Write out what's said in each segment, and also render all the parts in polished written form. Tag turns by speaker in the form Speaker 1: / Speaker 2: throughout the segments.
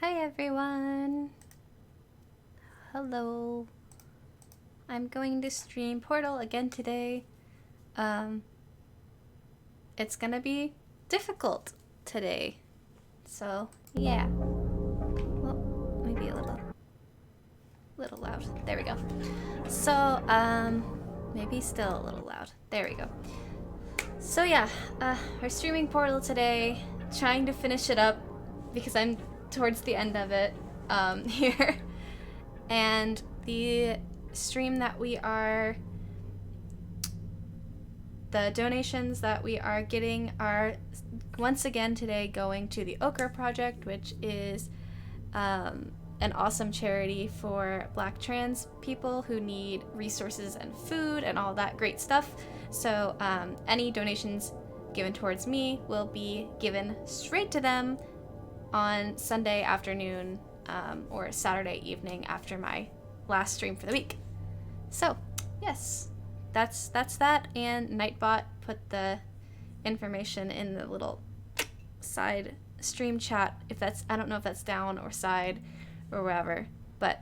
Speaker 1: Hi everyone! Hello. I'm going to stream Portal again today. It's gonna be difficult today. So, yeah. Well, maybe a little loud. There we go. So, maybe still a little loud. There we go. So yeah, we're streaming Portal today, trying to finish it up because I'm towards the end of it here. And the stream that the donations that we are getting are once again today going to the Okra Project, which is an awesome charity for Black trans people who need resources and food and all that great stuff. So any donations given towards me will be given straight to them on Sunday afternoon or Saturday evening after my last stream for the week. So yes, that's that. And Nightbot put the information in the little side stream chat. If that's, I don't know if that's down or side or wherever, but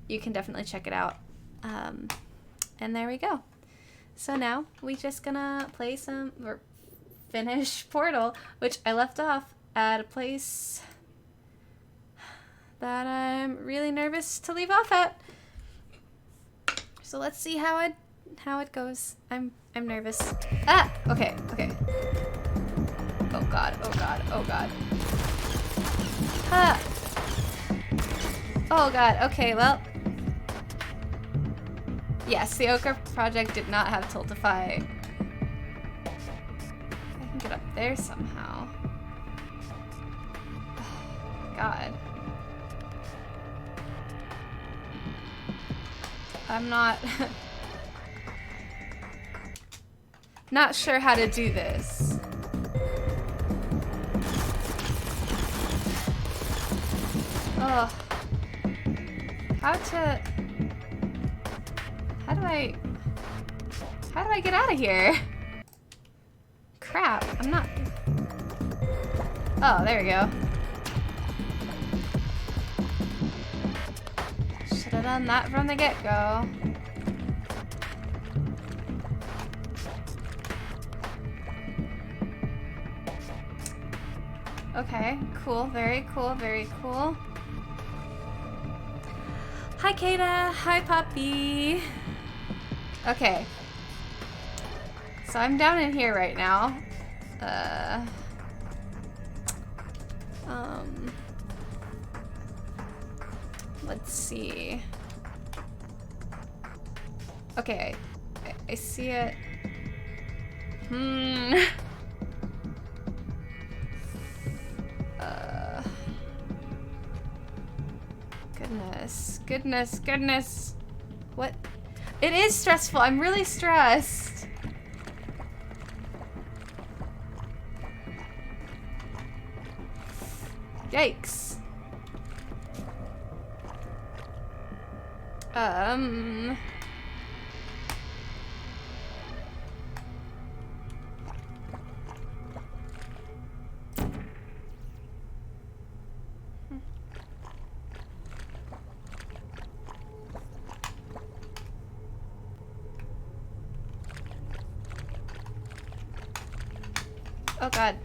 Speaker 1: you can definitely check it out. And there we go. So now we just gonna play some or finish Portal, which I left off at a place that I'm really nervous to leave off at. So let's see how it goes. I'm nervous. Ah, okay. Oh god. Ah. Oh god. Okay, well. Yes, the Okra Project did not have Tiltify. I can get up there somehow. God. I'm not sure how to do this. Oh. How do I get out of here? Crap, I'm not. Oh, there we go. Should have done that from the get-go. Okay, cool, very cool, very cool. Hi, Kata. Hi, Poppy. Okay. So I'm down in here right now. Let's see. Okay, I see it. Goodness. What? It is stressful. I'm really stressed. Yikes. Oh god.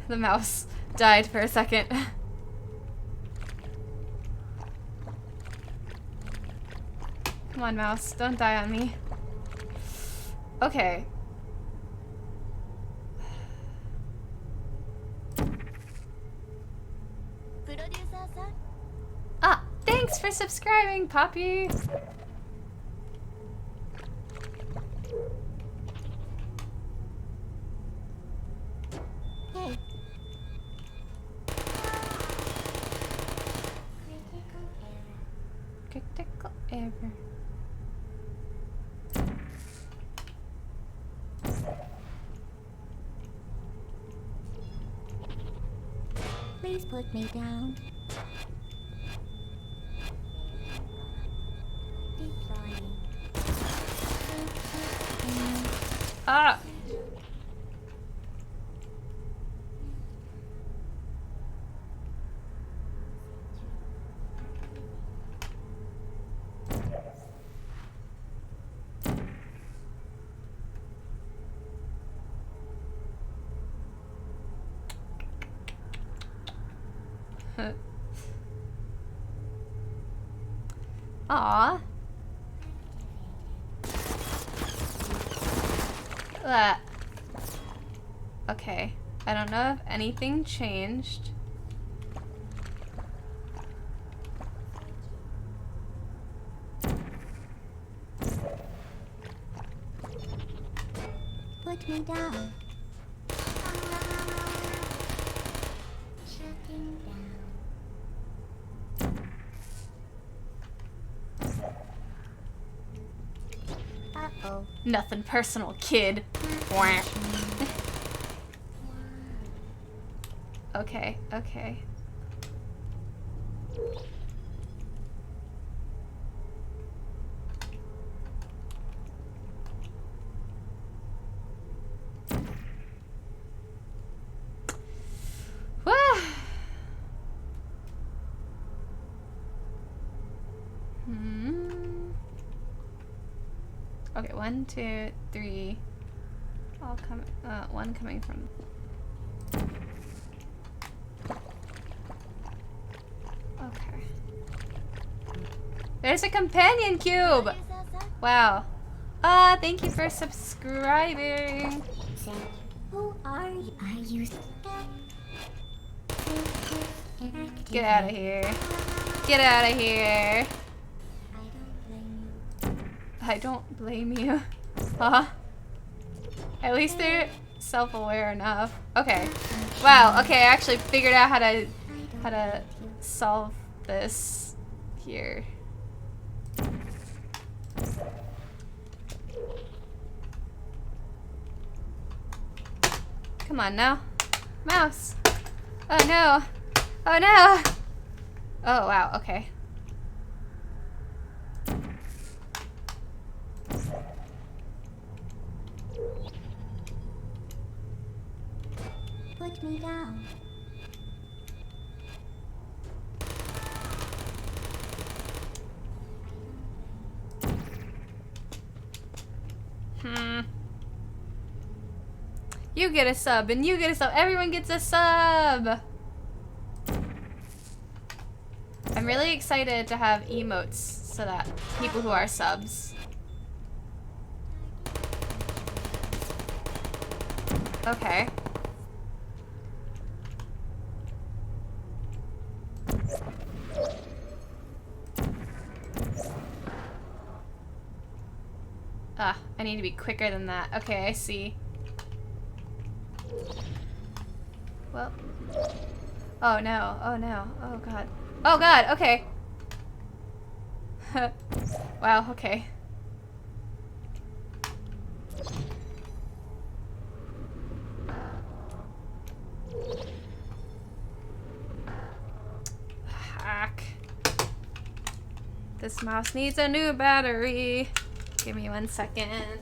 Speaker 1: The mouse died for a second. Come on, mouse, don't die on me. Okay. Ah, thanks for subscribing, Poppy. Critical error.
Speaker 2: Please put me down. Deploying.
Speaker 1: Ah! Aw. Ugh. Okay. I don't know if anything changed.
Speaker 2: Put me down. Shutting down. Uh-oh.
Speaker 1: Nothing personal, kid. Wah. Okay, okay. Wah. Okay, 1, 2, 3. All coming. One coming from. Okay. There's a companion cube. Wow. Thank you for subscribing.
Speaker 2: Who are you? Are you?
Speaker 1: Get out of here. Get out of here. I don't blame you. Huh? At least they're self-aware enough. Okay. Wow, okay, I actually figured out how to solve this here. Come on now. Mouse. Oh no. Oh no. Oh wow, okay.
Speaker 2: Put me down.
Speaker 1: You get a sub, and you get a sub. Everyone gets a sub. I'm really excited to have emotes so that people who are subs. Okay. Ah, I need to be quicker than that. Okay, I see. Well. Oh no, oh no, oh god. Oh god, okay. Wow, okay. Hack. This mouse needs a new battery. Give me 1 second.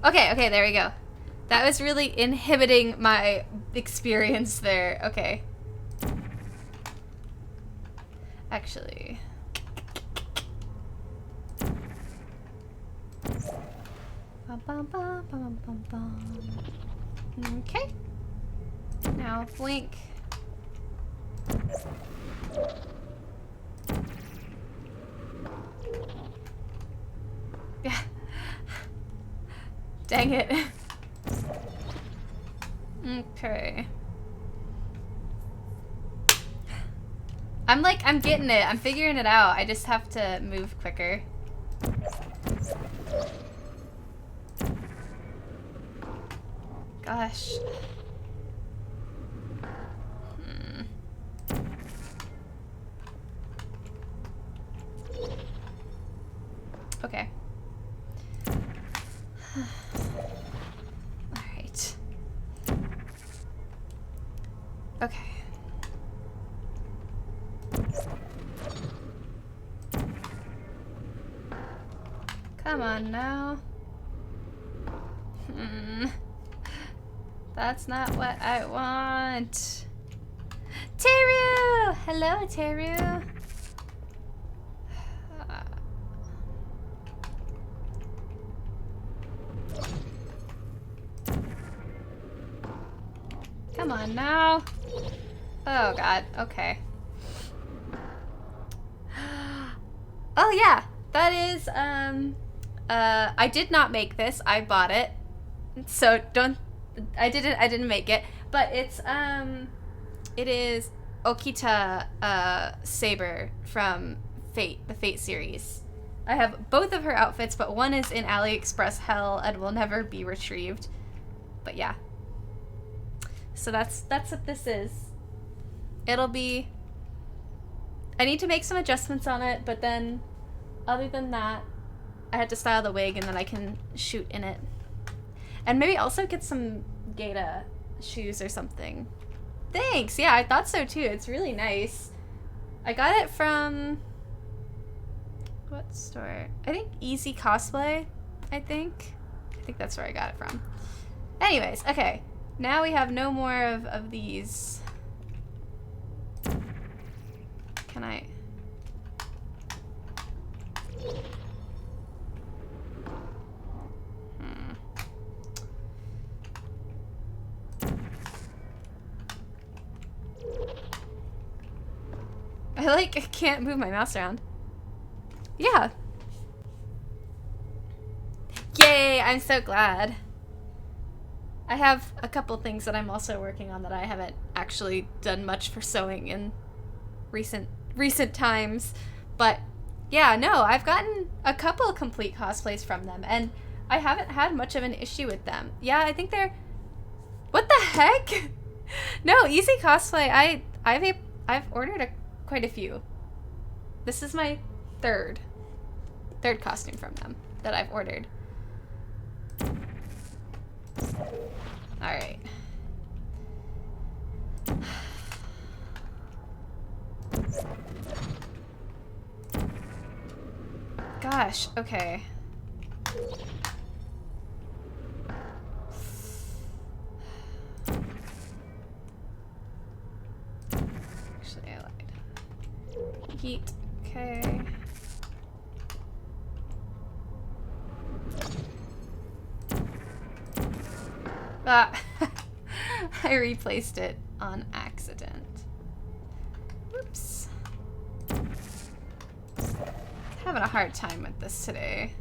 Speaker 1: Okay, okay, there we go. That was really inhibiting my experience there. Okay. Actually. Bum, bum, bum, bum, bum, bum. Okay. Now blink. Yeah. Dang it. Okay. I'm getting it. I'm figuring it out. I just have to move quicker. Gosh. Okay. Alright. Okay. Come on now. That's not what I want. Hello, Teru. Come on now. Oh god, okay. Oh yeah, that is, I did not make this, I bought it. So I didn't make it. But it is Okita, Saber from Fate, the Fate series. I have both of her outfits, but one is in AliExpress hell and will never be retrieved. But yeah. So that's what this is. It'll be... I need to make some adjustments on it, but then, other than that, I had to style the wig and then I can shoot in it. And maybe also get some Gaeta shoes or something. Thanks! Yeah, I thought so too. It's really nice. I got it from... what store? I think Easy Cosplay, I think. I think that's where I got it from. Anyways, okay. Now we have no more of these. Can I... I can't move my mouse around. Yeah. Yay, I'm so glad. I have a couple things that I'm also working on that I haven't actually done much for sewing in recent times. But yeah, no, I've gotten a couple complete cosplays from them and I haven't had much of an issue with them. Yeah, I think they're... What the heck? No, Easy Cosplay, I've ordered quite a few. This is my third costume from them that I've ordered. Alright. Gosh, okay. Actually, I lied. Heat, okay. Ah, I replaced it on accident. Whoops. Having a hard time with this today.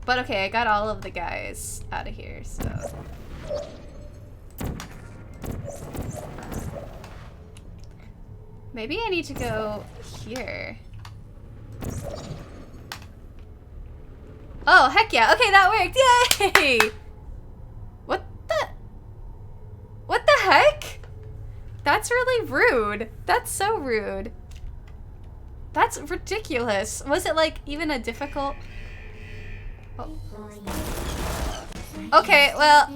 Speaker 1: But okay, I got all of the guys out of here, so. Maybe I need to go here. Oh, heck yeah. Okay, that worked. Yay! What the heck? That's really rude. That's so rude. That's ridiculous. Was it like even a difficult... Oh. Okay, well...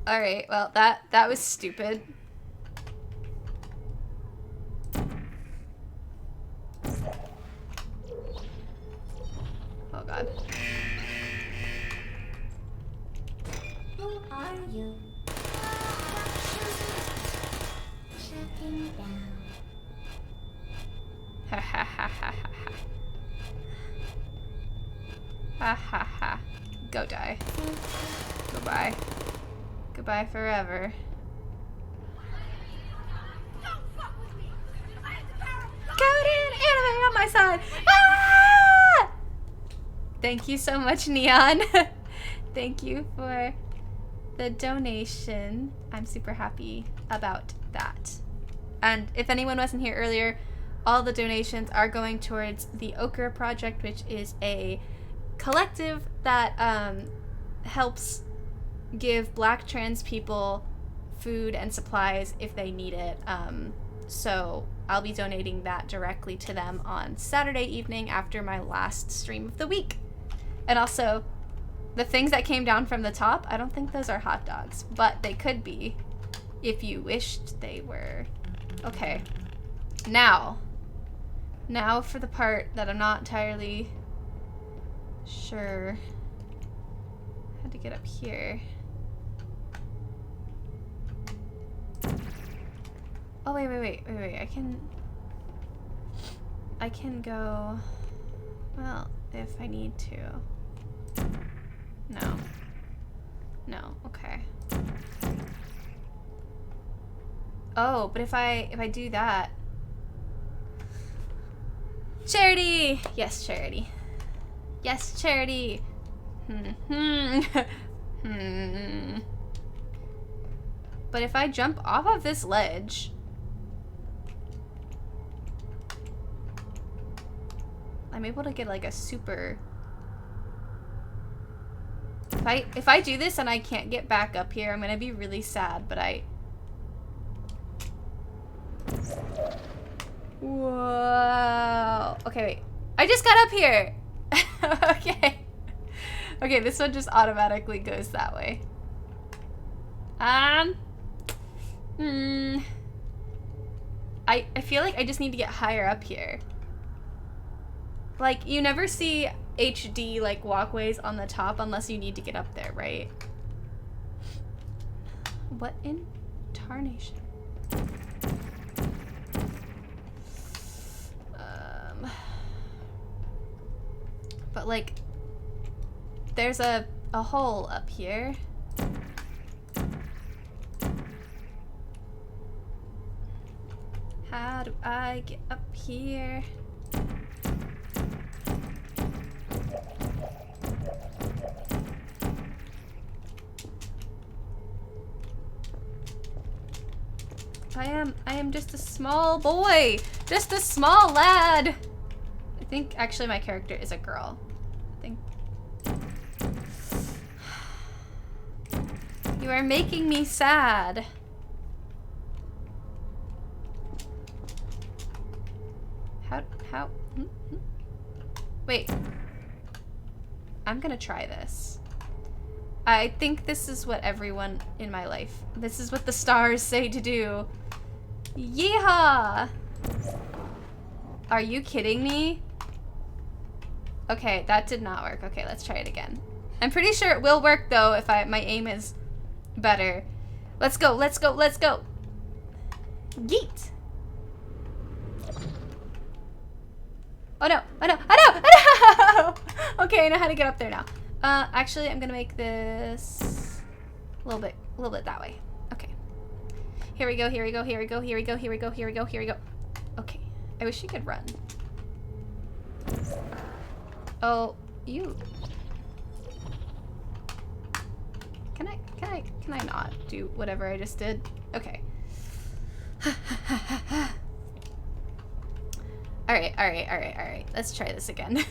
Speaker 1: Alright, well that was stupid. Oh god.
Speaker 2: Who are you? Checking down.
Speaker 1: Ha ha ha ha ha ha. Ha ha ha. Go die. Goodbye. Goodbye forever. Codename anime on my side! Ah! Thank you so much, Neon. Thank you for the donation. I'm super happy about that. And if anyone wasn't here earlier, all the donations are going towards the Okra Project, which is a collective that helps give Black trans people food and supplies if they need it. So I'll be donating that directly to them on Saturday evening after my last stream of the week. And also, the things that came down from the top, I don't think those are hot dogs, but they could be if you wished they were. Okay. Now for the part that I'm not entirely sure. I had to get up here. Oh, wait. I can go... Well, if I need to. No, okay. Oh, but if I do that... Charity! Yes, Charity. Yes, Charity! But if I jump off of this ledge... I'm able to get like a super... If I do this and I can't get back up here, I'm gonna be really sad, but I... Whoa. Okay, wait. I just got up here! Okay. Okay, this one just automatically goes that way. I feel like I just need to get higher up here. Like, you never see HD, like, walkways on the top unless you need to get up there, right? What in tarnation? But, like, there's a hole up here. How do I get up here? I am just a small boy, just a small lad. I think actually my character is a girl. I think. You are making me sad. How? Wait. I'm gonna try this. I think this is what everyone in my life, this is what the stars say to do. Yeehaw! Are you kidding me? Okay, that did not work. Okay, let's try it again. I'm pretty sure it will work though if my aim is better. Let's go, let's go, let's go! Yeet! Oh no, oh no, oh no, oh no! Okay, I know how to get up there now. Actually, I'm gonna make this a little bit that way. Okay. Here we go, here we go, here we go, here we go, here we go, here we go, here we go. Okay. I wish you could run. Oh, you. Can I not do whatever I just did? Okay. Alright. Let's try this again.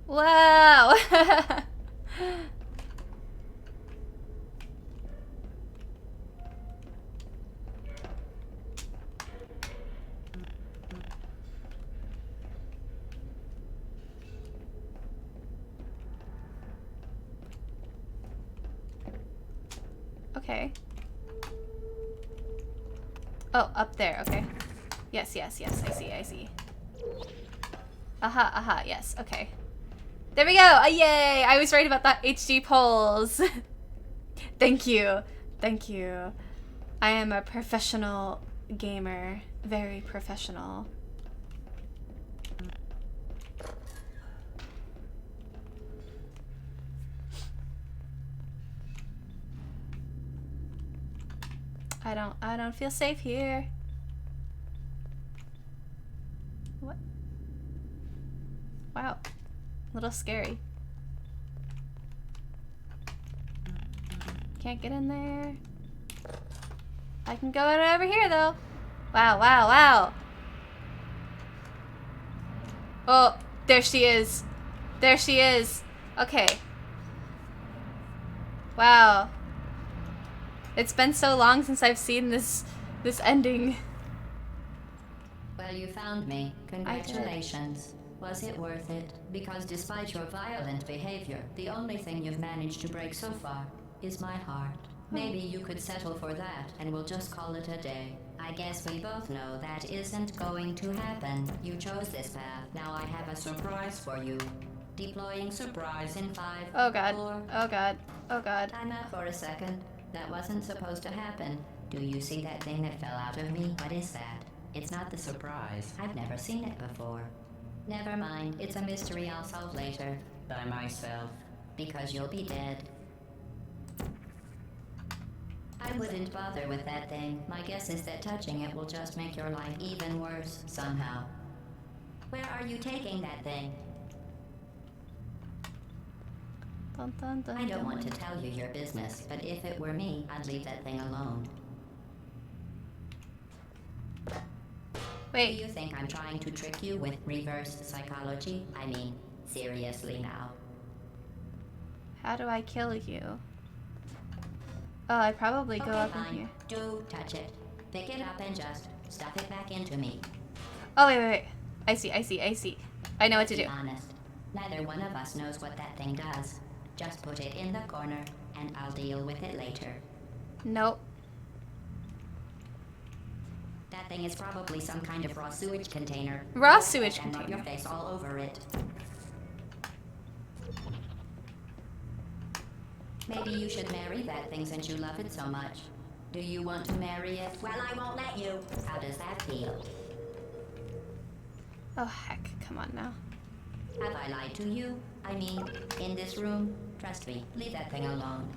Speaker 1: Wow! Okay. Oh, up there, okay. Yes, I see. Aha, yes, okay. There we go! Oh, yay! I was right about that HD polls. Thank you. I am a professional gamer. Very professional. I don't feel safe here. What? Wow. A little scary. Can't get in there. I can go over here though. Wow. Oh, there she is. Okay. Wow. It's been so long since I've seen this ending.
Speaker 3: Well, you found me. Congratulations. Was it worth it? Because despite your violent behavior, the only thing you've managed to break so far is my heart. Maybe you could settle for that and we'll just call it a day. I guess we both know that isn't going to happen. You chose this path. Now I have a surprise for you. Deploying surprise in 5,
Speaker 1: Oh god.
Speaker 3: 4.
Speaker 1: Oh god. Oh god.
Speaker 3: Time out for a second. That wasn't supposed to happen. Do you see that thing that fell out of me? What is that? It's not the surprise. I've never seen it before. Never mind. It's a mystery I'll solve later. By myself. Because you'll be dead. I wouldn't bother with that thing. My guess is that touching it will just make your life even worse, somehow. Where are you taking that thing?
Speaker 1: Dun, dun, dun,
Speaker 3: I don't
Speaker 1: dun.
Speaker 3: want to tell you your business, but if it were me, I'd leave that thing alone. Do
Speaker 1: Wait.
Speaker 3: you think I'm trying to trick you with reverse psychology? I mean, seriously now.
Speaker 1: How do I kill you? Oh, I probably go
Speaker 3: Okay,
Speaker 1: up
Speaker 3: fine.
Speaker 1: in here.
Speaker 3: Do touch it. Pick it up and just stuff it back into me.
Speaker 1: Oh, wait. I see. I know what to
Speaker 3: Be
Speaker 1: do.
Speaker 3: honest. Neither one of us knows what that thing does. Just put it in the corner, and I'll deal with it later.
Speaker 1: Nope.
Speaker 3: That thing is probably some kind of raw sewage container.
Speaker 1: Raw sewage
Speaker 3: And rub your
Speaker 1: container.
Speaker 3: face all over it. Maybe you should marry that thing since you love it so much. Do you want to marry it? Well, I won't let you. How does that feel?
Speaker 1: Oh, heck. Come on now.
Speaker 3: Have I lied to you? I mean, in this room? Trust me, leave that thing alone.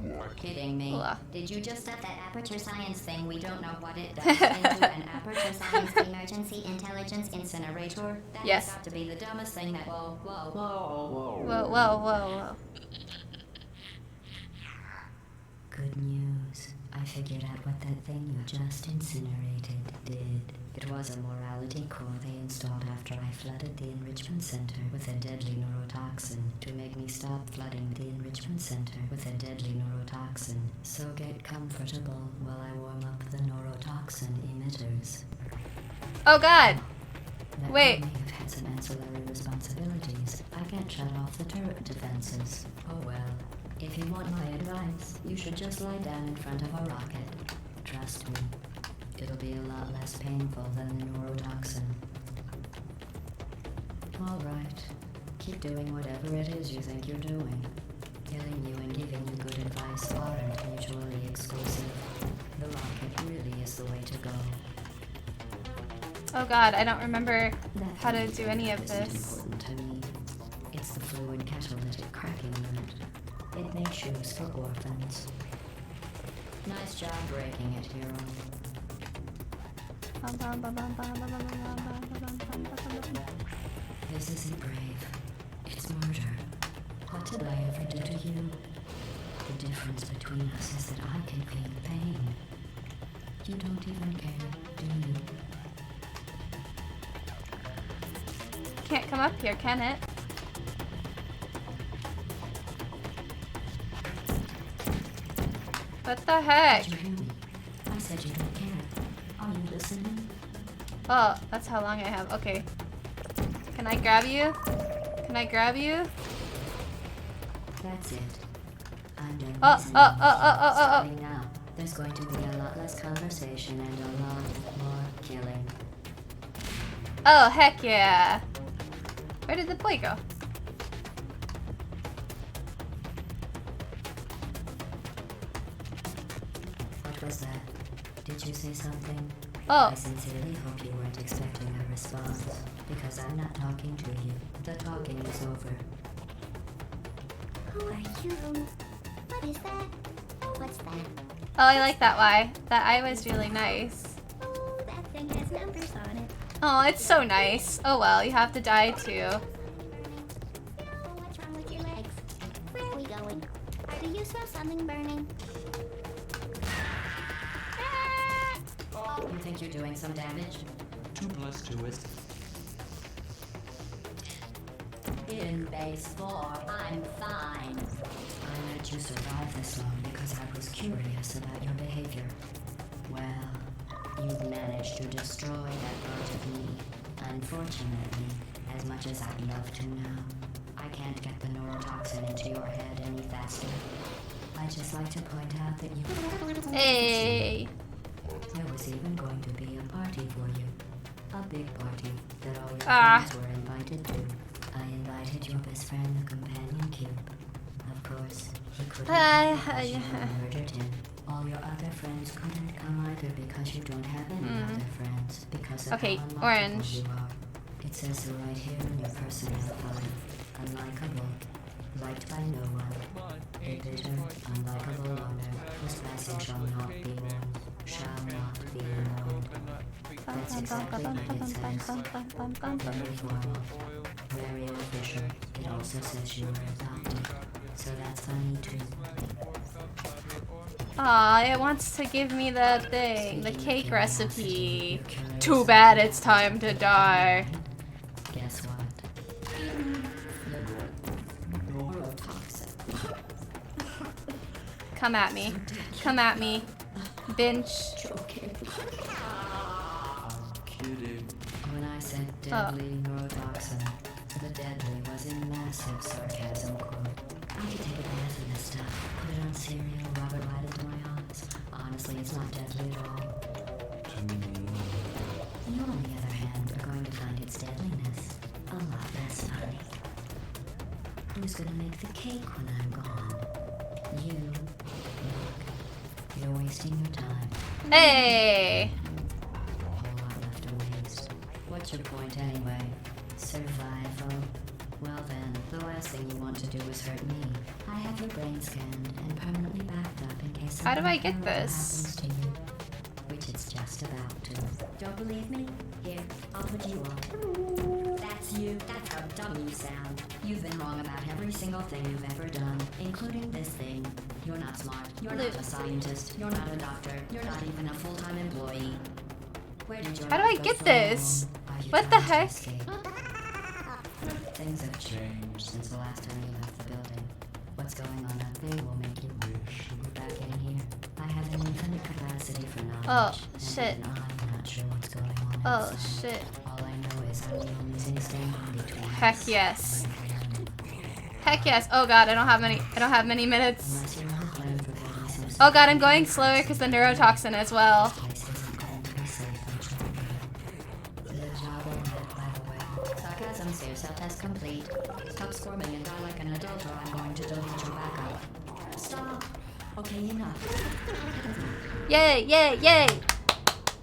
Speaker 3: You're kidding me.
Speaker 1: Ugh.
Speaker 3: Did you just set that aperture science thing we don't know what it does
Speaker 2: Into
Speaker 3: into
Speaker 2: an
Speaker 3: an
Speaker 2: aperture science emergency intelligence
Speaker 3: incinerator? That
Speaker 1: Yes.
Speaker 3: has got to be the dumbest thing that. Whoa.
Speaker 1: Whoa.
Speaker 3: Good news. I figured out what that thing you just incinerated did. It was a morality core they installed after I flooded the enrichment center with a deadly neurotoxin to make me stop flooding the enrichment center with a deadly neurotoxin. So get comfortable while I warm up the neurotoxin emitters.
Speaker 1: Oh, God.
Speaker 3: That
Speaker 1: Wait.
Speaker 3: may have had some ancillary responsibilities. I can't shut off the turret defenses. Oh well. If you want my advice, you should just lie down in front of a rocket. Trust me, it'll be a lot less painful than the neurotoxin. All right, keep doing whatever it is you think you're doing. Killing you and giving you good advice aren't mutually exclusive. The rocket really is the way to go.
Speaker 1: Oh, God. I don't remember
Speaker 3: That
Speaker 1: how to
Speaker 3: thing
Speaker 1: do any of
Speaker 3: isn't
Speaker 1: this.
Speaker 3: important to me. It's the fluid catalytic cracking unit. It makes shoes for orphans. Nice job breaking it, hero. This isn't brave. It's murder. What did I ever do to you? The difference between us is that I can feel pain. You don't even care, do you?
Speaker 1: Can't come up here, can it? What the heck?
Speaker 3: Did you hear me? I said you don't care. Are you listening?
Speaker 1: Oh, that's how long I have. Okay. Can I grab you? Can I grab you?
Speaker 3: That's it. I'm done
Speaker 1: Oh,
Speaker 3: listening.
Speaker 1: oh.
Speaker 3: Starting now, there's going to be a lot less conversation and a lot more killing.
Speaker 1: Oh, heck yeah. Where did the boy go?
Speaker 3: What was that? Did you say something?
Speaker 1: Oh,
Speaker 3: I sincerely hope you weren't expecting a response, because I'm not talking to you. The talking is over.
Speaker 2: Who are you? What is that? What's that?
Speaker 1: oh, I like that eye. That eye was really nice.
Speaker 2: Oh, that thing has numbers on it.
Speaker 1: Oh, it's so nice. Oh well, you have to die too.
Speaker 2: Oh, what's wrong with your legs? Where are we going? Do you smell something burning?
Speaker 3: You think you're doing some damage?
Speaker 4: 2 + 2 is...
Speaker 3: In base 4, I'm fine. I let you survive this long because I was curious about your behavior. Well, you've managed to destroy that part of me. Unfortunately, as much as I'd love to now, I can't get the neurotoxin into your head any faster. I'd just like to point out that you...
Speaker 1: Hey.
Speaker 3: There was even going to be a party for you. A big party that all your
Speaker 1: Ah.
Speaker 3: friends were invited to. I invited your best friend, the companion cube. Of course, he couldn't come because you murdered him. All your other friends couldn't come either because you don't have any other friends. Because of
Speaker 1: Okay,
Speaker 3: how unlikable
Speaker 1: orange.
Speaker 3: you are. It says so right here in your personality. Unlikable. Liked by no one. A bitter, unlikable loner whose passing shall not be mourned. Shall not be mourned. That's exactly what it says. Very formal. Very official. It also says you were adopted. So that's funny too.
Speaker 1: Aw, it wants to give me the thing, the cake recipe. Too bad it's time to die.
Speaker 3: Guess what?
Speaker 1: Come at me. Come at me. Bench.
Speaker 4: Kidding.
Speaker 3: When I said deadly neurotoxin, the deadly was in massive sarcasm quote. I could take a bath in this stuff, put it on cereal, rub it right into my eyes. Honestly, it's not deadly at all. You, on the other hand, are going to find its deadliness a lot less funny. Who's gonna make the cake when I'm gone? You. Look, you're wasting your time.
Speaker 1: Hey!
Speaker 3: A whole lot left to waste. What's your point anyway? Survival. Well then, the last thing you want to do is hurt me. I have your brain scanned and permanently backed up in case
Speaker 1: How do I
Speaker 3: something
Speaker 1: get
Speaker 3: terrible
Speaker 1: this?
Speaker 3: happens to you. Which it's just about to. Don't believe me? Here, I'll put you on. That's you. That's how dumb you sound. You've been wrong about every single thing you've ever done, including this thing. You're not smart. You're not a scientist. You're not a doctor. You're not even a full-time employee. Where did your
Speaker 1: How do I
Speaker 3: life go
Speaker 1: get
Speaker 3: so
Speaker 1: this?
Speaker 3: wrong? Are you
Speaker 1: What the
Speaker 3: trying to
Speaker 1: heck?
Speaker 3: escape? Things have changed since the last time you left the building. What's going on out there will make you wish you were back in here. I have an infinite capacity for knowledge.
Speaker 1: Oh,
Speaker 3: and
Speaker 1: shit.
Speaker 3: even I'm not sure what's going on
Speaker 1: Oh,
Speaker 3: outside.
Speaker 1: shit.
Speaker 3: All I know is I'm the only thing standing between
Speaker 1: Heck
Speaker 3: us
Speaker 1: yes.
Speaker 3: and
Speaker 1: Heck yes. Oh god, I don't have many minutes.
Speaker 3: unless you have a plan for building some
Speaker 1: Oh god, I'm going slower because the neurotoxin as well.
Speaker 3: place isn't going to be safe and children. Good job on that, by the way. Sarcasm, seer self-test complete. Stop squirming and die like an adult or I'm going to delete your backup. Stop! Okay, enough.
Speaker 1: Yay, yay, yay!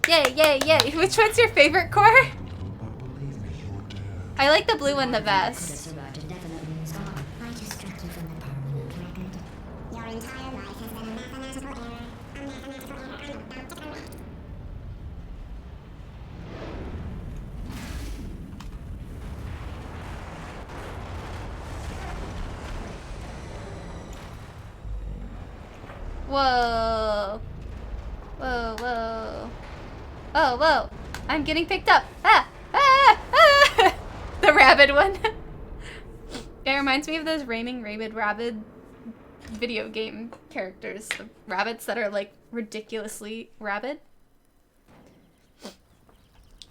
Speaker 1: Yay, yay, yay. Which one's your favorite core? I like the blue one the
Speaker 3: Could have
Speaker 1: best.
Speaker 3: survived indefinitely. Stop. I just got you from the permanent record.
Speaker 2: Your entire life has been a mathematical error. A mathematical error.
Speaker 1: Whoa. Whoa, whoa. Oh, whoa. I'm getting picked up. Ah! Ah! Ah! The rabid one. It reminds me of those Rayming Rabid video game characters. The rabbits that are like ridiculously rabid.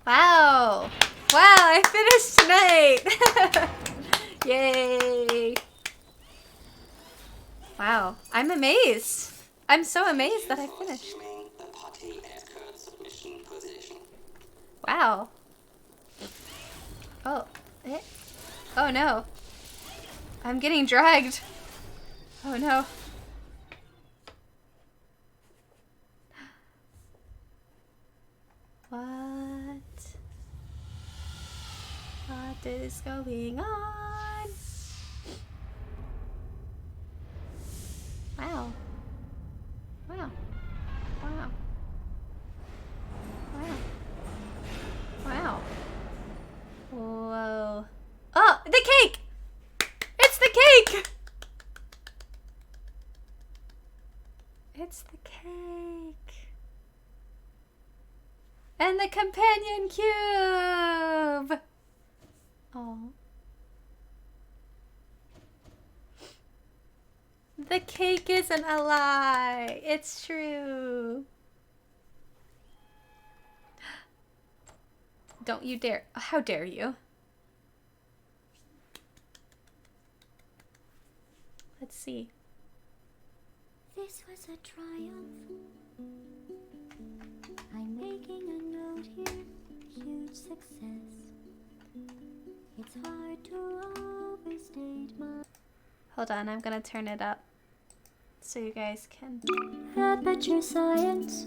Speaker 1: Wow. Wow, I finished tonight. Yay. Wow, I'm amazed. I'm so amazed that I finished. Wow. Oh. Eh. Oh no. I'm getting dragged. Oh no. What? What is going on? Wow. Wow. Wow. Wow. Wow. Whoa. Oh, the cake! It's the cake! It's the cake. And the companion cube! Oh. The cake isn't a lie. It's true. Don't you dare. How dare you? Let's see.
Speaker 2: This was a triumph. Making a note here, huge success. It's hard to overstate my.
Speaker 1: Hold on, I'm gonna turn it up so you guys can.
Speaker 2: Aperture science.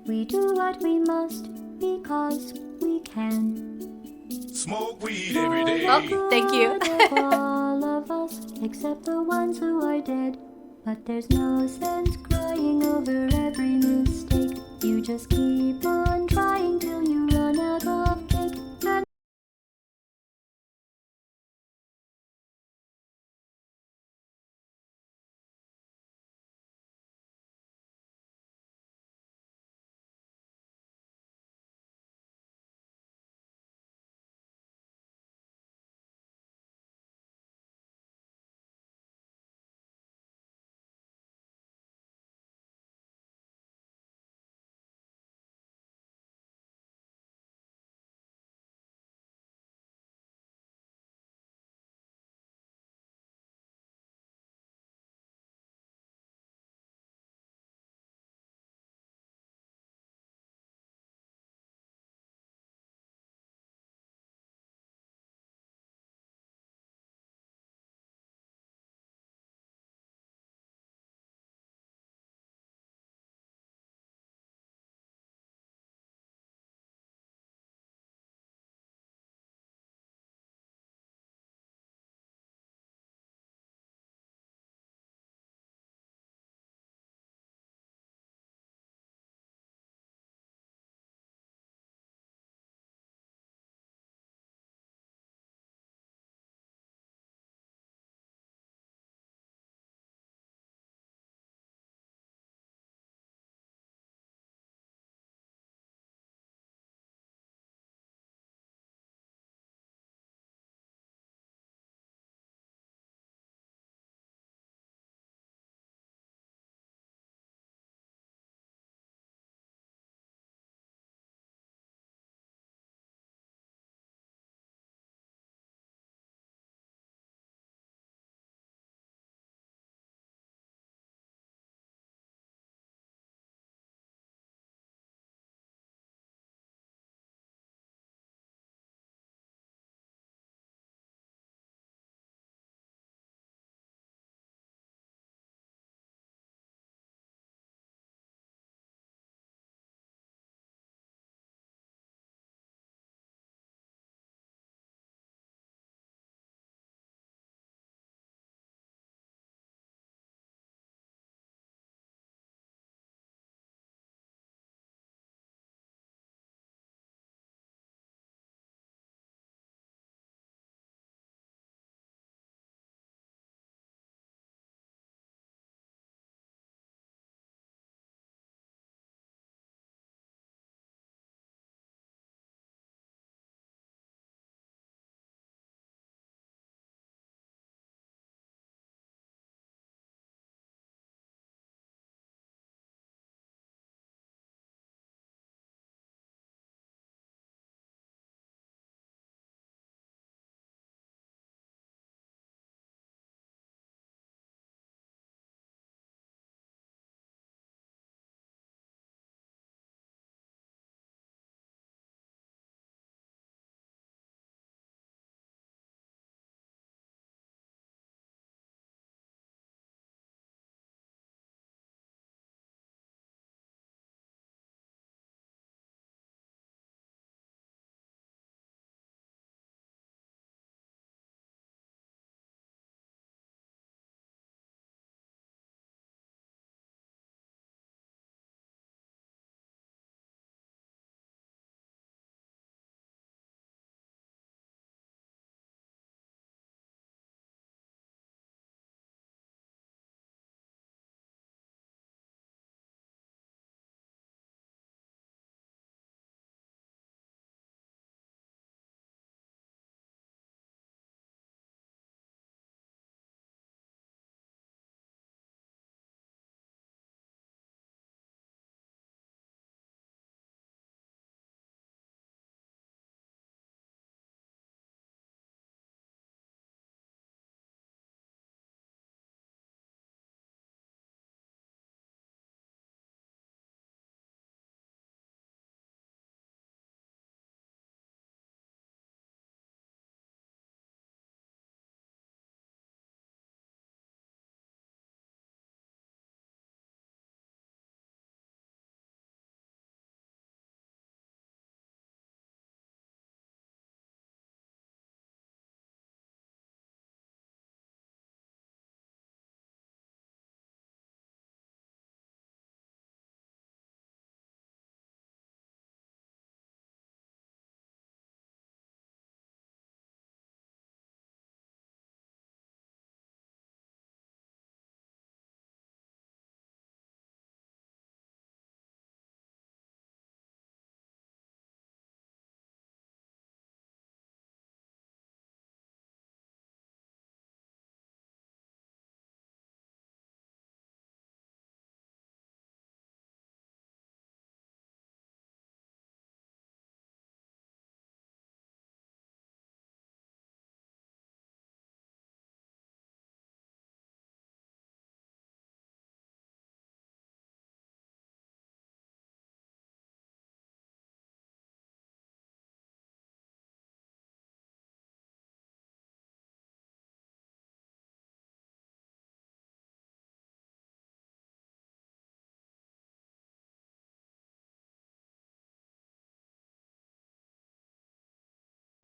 Speaker 2: We do what we must because we can.
Speaker 5: Smoke weed every day.
Speaker 1: Oh, thank you.
Speaker 2: All of us, except the ones who are dead. But there's no sense crying over every mistake. You just keep on trying till you run out of cake.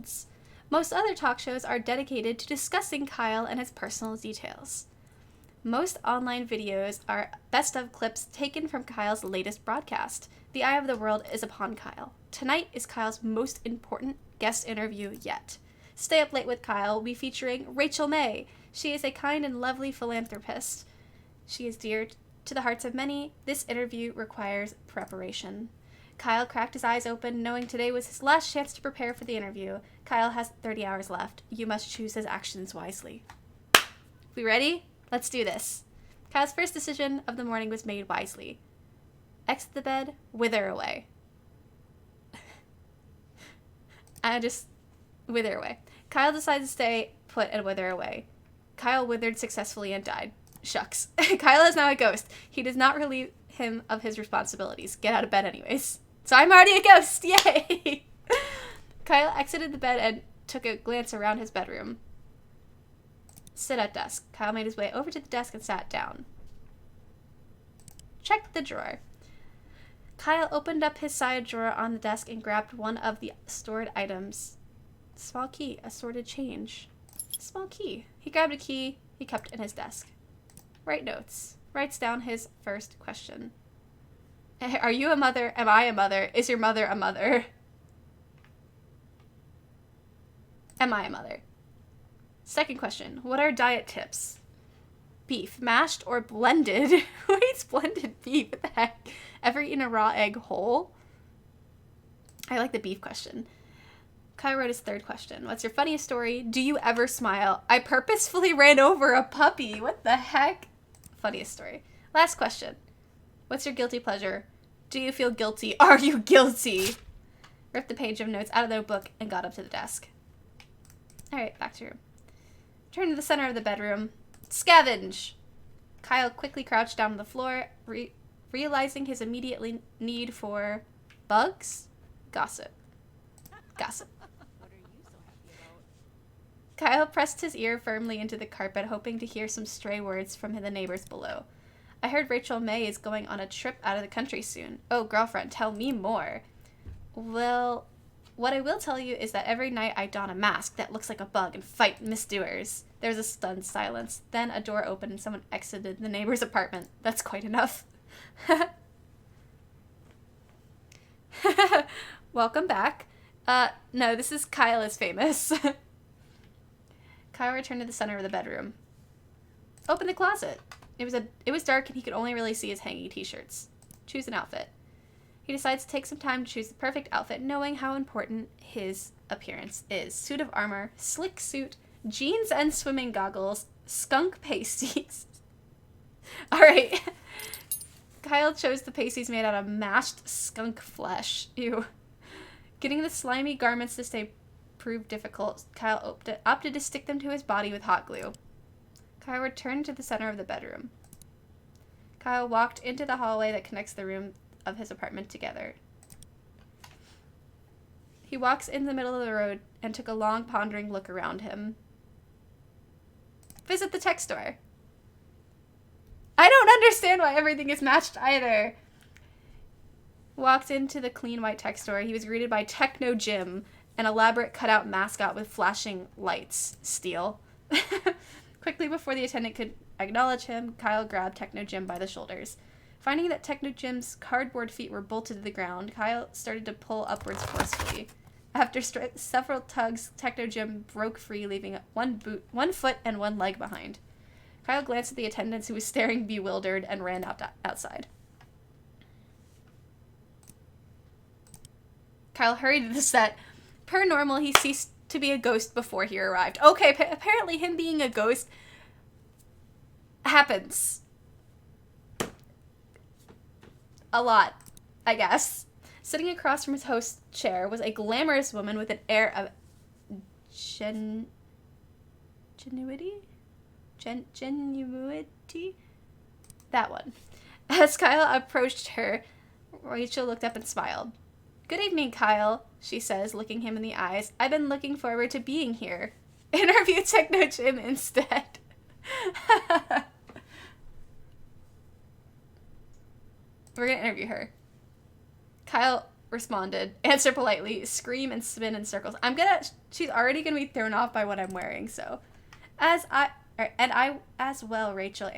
Speaker 1: episodes. Most other talk shows are dedicated to discussing Kyle and his personal details. Most online videos are best of clips taken from Kyle's latest broadcast. The eye of the world is upon Kyle. Tonight is Kyle's most important guest interview yet. Stay Up Late with Kyle will be featuring Rachel May. She is a kind and lovely philanthropist. She is dear to the hearts of many. This interview requires preparation. Kyle cracked his eyes open, knowing today was his last chance to prepare for the interview. Kyle has 30 hours left. You must choose his actions wisely. We ready? Let's do this. Kyle's first decision of the morning was made wisely. Exit the bed, wither away. Wither away. Kyle decided to stay put and wither away. Kyle withered successfully and died. Shucks. Kyle is now a ghost. He does not relieve him of his responsibilities. Get out of bed anyways. So I'm already a ghost. Yay! Kyle exited the bed and took a glance around his bedroom. Sit at desk. Kyle made his way over to the desk and sat down. Check the drawer. Kyle opened up his side drawer on the desk and grabbed one of the stored items. Small key, assorted change. Small key. He grabbed a key he kept in his desk. Write notes. Writes down his first question. Are you a mother? Am I a mother? Is your mother a mother? Am I a mother? Second question. What are diet tips? Beef. Mashed or blended? Who eats blended beef? What the heck? Ever eaten a raw egg whole? I like the beef question. Kyle wrote his third question. What's your funniest story? Do you ever smile? I purposefully ran over a puppy. What the heck? Funniest story. Last question. What's your guilty pleasure? Do you feel guilty? Are you guilty? Ripped the page of notes out of the notebook and got up to the desk. Alright, back to your room. Turn to the center of the bedroom. Scavenge! Kyle quickly crouched down on the floor, realizing his immediate need for bugs? Gossip. Gossip. Kyle pressed his ear firmly into the carpet, hoping to hear some stray words from the neighbors below. I heard Rachel May is going on a trip out of the country soon. Oh, girlfriend, tell me more. Well, what I will tell you is that every night I don a mask that looks like a bug and fight misdoers. There was a stunned silence. Then a door opened and someone exited the neighbor's apartment. That's quite enough. Welcome back. No, this is Kyle is famous. Kyle returned to the center of the bedroom. Open the closet. It was dark and he could only really see his hanging t-shirts. Choose an outfit. He decides to take some time to choose the perfect outfit, knowing how important his appearance is. Suit of armor, slick suit, jeans and swimming goggles, skunk pasties. Alright. Kyle chose the pasties made out of mashed skunk flesh. Ew. Getting the slimy garments to stay proved difficult. Kyle opted to stick them to his body with hot glue. Kyle returned to the center of the bedroom. Kyle walked into the hallway that connects the room of his apartment together. He walks in the middle of the road and took a long, pondering look around him. Visit the tech store. I don't understand why everything is matched either. Walked into the clean white tech store. He was greeted by Techno Jim, an elaborate cutout mascot with flashing lights. Steel. Quickly before the attendant could acknowledge him, Kyle grabbed Techno Jim by the shoulders. Finding that Techno Jim's cardboard feet were bolted to the ground, Kyle started to pull upwards forcefully. After several tugs, Techno Jim broke free, leaving one foot and one leg behind. Kyle glanced at the attendants, who was staring bewildered, and ran outside. Kyle hurried to the set. Per normal, he ceased to be a ghost before he arrived. Okay, apparently him being a ghost happens. A lot, I guess. Sitting across from his host's chair was a glamorous woman with an air of genuity? That one. As Kyle approached her, Rachel looked up and smiled. Good evening, Kyle, she says, looking him in the eyes. I've been looking forward to being here. Interview Techno Jim instead. We're going to interview her. Kyle responded. Answer politely. Scream and spin in circles. She's already gonna be thrown off by what I'm wearing, so. I as well, Rachel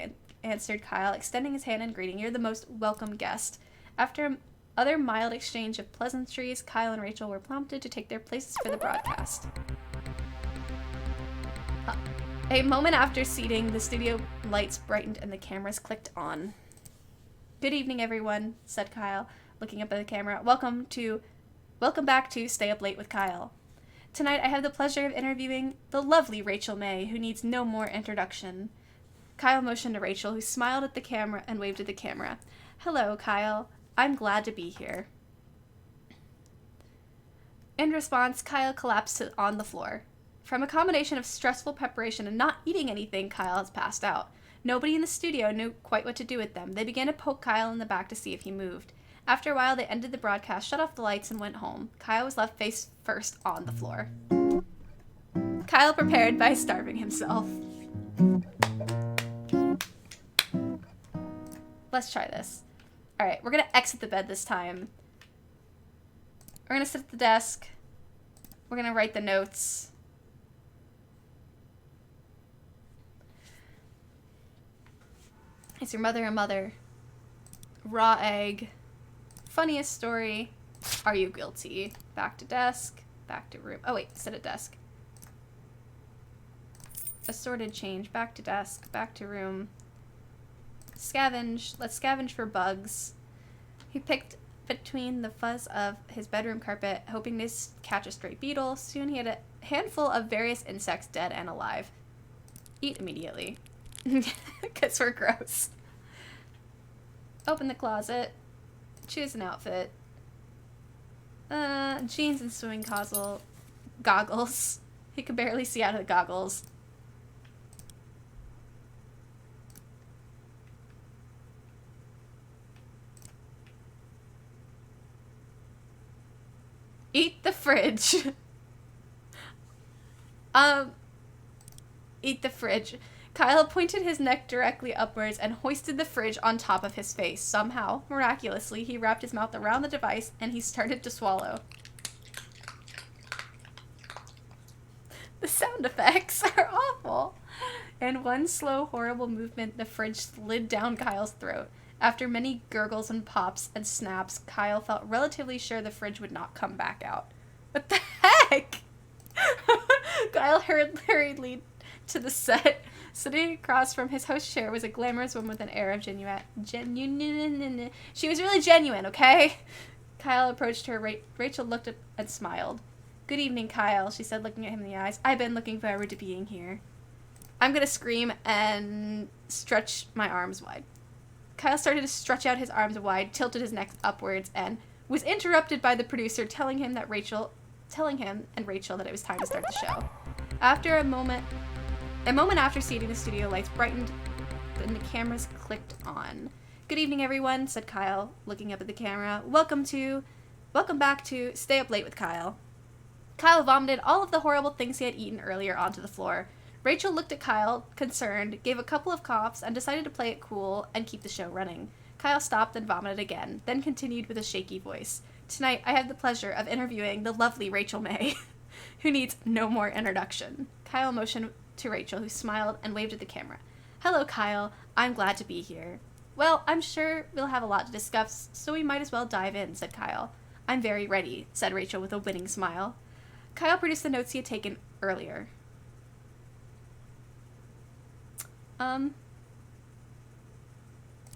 Speaker 1: answered Kyle, extending his hand in greeting. You're the most welcome guest. After other mild exchange of pleasantries, Kyle and Rachel were prompted to take their places for the broadcast. A moment after seating, the studio lights brightened and the cameras clicked on. Good evening, everyone, said Kyle, looking up at the camera. Welcome back to Stay Up Late with Kyle. Tonight I have the pleasure of interviewing the lovely Rachel May, who needs no more introduction. Kyle motioned to Rachel, who smiled at the camera and waved at the camera. Hello, Kyle. I'm glad to be here. In response, Kyle collapsed on the floor. From a combination of stressful preparation and not eating anything, Kyle has passed out. Nobody in the studio knew quite what to do with them. They began to poke Kyle in the back to see if he moved. After a while, they ended the broadcast, shut off the lights, and went home. Kyle was left face first on the floor. Kyle prepared by starving himself. Let's try this. Alright, we're going to exit the bed this time. We're going to sit at the desk. We're going to write the notes. Is your mother a mother? Raw egg. Funniest story. Are you guilty? Back to desk. Back to room. Oh wait, sit at desk. Assorted change. Back to desk. Back to room. Scavenge. Let's scavenge for bugs. He picked between the fuzz of his bedroom carpet, hoping to catch a stray beetle. Soon he had a handful of various insects, dead and alive. Eat immediately. Because we're gross. Open the closet. Choose an outfit. Jeans and swimming goggles. He could barely see out of the goggles. Eat the fridge. Eat the fridge. Kyle pointed his neck directly upwards and hoisted the fridge on top of his face. Somehow, miraculously, he wrapped his mouth around the device and he started to swallow. The sound effects are awful. In one slow, horrible movement, the fridge slid down Kyle's throat. After many gurgles and pops and snaps, Kyle felt relatively sure the fridge would not come back out. What the heck? Kyle hurriedly to the set. Sitting across from his host chair was a glamorous woman with an air of genuine. She was really genuine, okay? Kyle approached her. Rachel looked up and smiled. Good evening, Kyle, she said, looking at him in the eyes. I've been looking forward to being here. I'm gonna scream and stretch my arms wide. Kyle started to stretch out his arms wide, tilted his neck upwards, and was interrupted by the producer telling him and Rachel that it was time to start the show. A moment after seating, the studio lights brightened and the cameras clicked on. Good evening, everyone, said Kyle, looking up at the camera. Welcome back to Stay Up Late with Kyle. Kyle vomited all of the horrible things he had eaten earlier onto the floor. Rachel looked at Kyle, concerned, gave a couple of coughs, and decided to play it cool and keep the show running. Kyle stopped and vomited again, then continued with a shaky voice. Tonight, I have the pleasure of interviewing the lovely Rachel May, who needs no more introduction. Kyle motioned to Rachel, who smiled and waved at the camera. Hello, Kyle. I'm glad to be here. Well, I'm sure we'll have a lot to discuss, so we might as well dive in, said Kyle. I'm very ready, said Rachel with a winning smile. Kyle produced the notes he had taken earlier.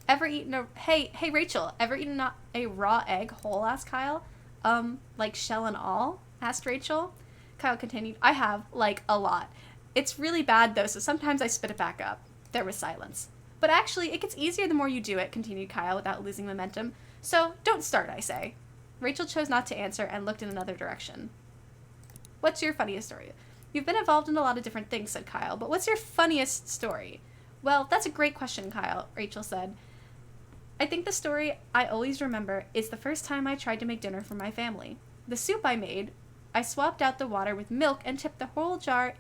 Speaker 1: Hey Rachel, ever eaten a raw egg whole? Asked Kyle. Like shell and all? Asked Rachel. Kyle continued, I have, like, a lot. It's really bad though, so sometimes I spit it back up. There was silence. But actually, it gets easier the more you do it, continued Kyle without losing momentum. So, don't start, I say. Rachel chose not to answer and looked in another direction. What's your funniest story? You've been involved in a lot of different things, said Kyle, but what's your funniest story? Well, that's a great question, Kyle, Rachel said. I think the story I always remember is the first time I tried to make dinner for my family. The soup I made, I swapped out the water with milk and tipped the whole jar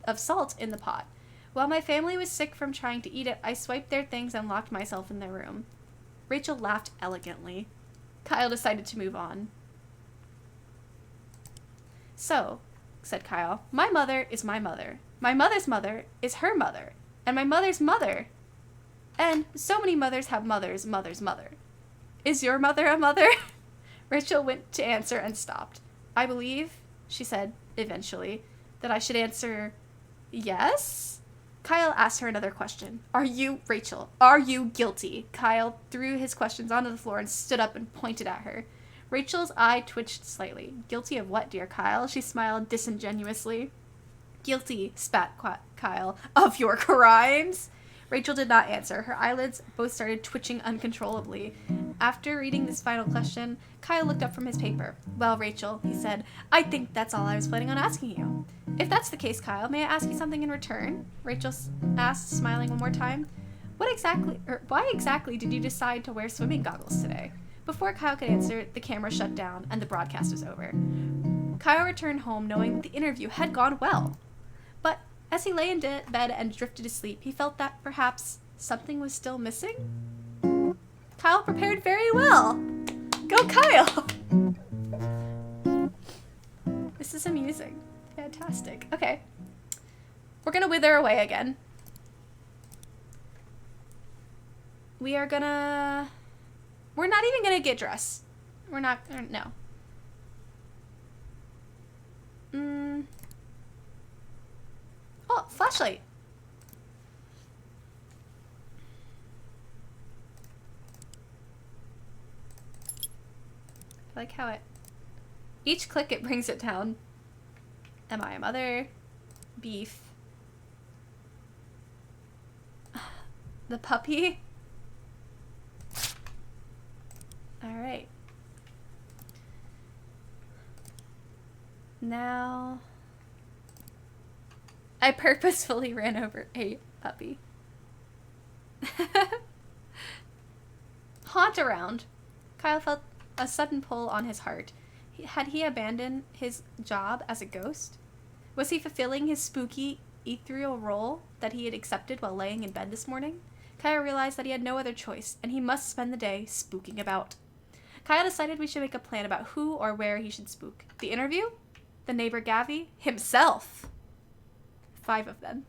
Speaker 1: of salt in the pot. While my family was sick from trying to eat it, I swiped their things and locked myself in their room. Rachel laughed elegantly. Kyle decided to move on. So, said Kyle, my mother is my mother. My mother's mother is her mother. And my mother's mother. And so many mothers have mother's mother's mother. Is your mother a mother? Rachel went to answer and stopped. I believe, she said eventually, that I should answer yes? Kyle asked her another question. Rachel, are you guilty? Kyle threw his questions onto the floor and stood up and pointed at her. Rachel's eye twitched slightly. Guilty of what, dear Kyle? She smiled disingenuously. Guilty, spat Kyle, of your crimes? Rachel did not answer. Her eyelids both started twitching uncontrollably. After reading this final question, Kyle looked up from his paper. Well, Rachel, he said, I think that's all I was planning on asking you. If that's the case, Kyle, may I ask you something in return? Rachel asked, smiling one more time. Why exactly did you decide to wear swimming goggles today? Before Kyle could answer, the camera shut down and the broadcast was over. Kyle returned home knowing that the interview had gone well. But as he lay in bed and drifted to sleep, he felt that perhaps something was still missing. Kyle prepared very well. Go Kyle! This is amusing. Fantastic. Okay. We're gonna wither away again. We're not even gonna get dressed. We're not, no. Oh, flashlight. I like how each click it brings it down. Am I a mother? Beef. The puppy? Alright. Now, I purposefully ran over a puppy. Haunt around. Kyle felt a sudden pull on his heart. Had he abandoned his job as a ghost? Was he fulfilling his spooky, ethereal role that he had accepted while laying in bed this morning? Kyle realized that he had no other choice, and he must spend the day spooking about. Kyle decided we should make a plan about who or where he should spook. The interview? The neighbor Gabby? Himself! 5 of them.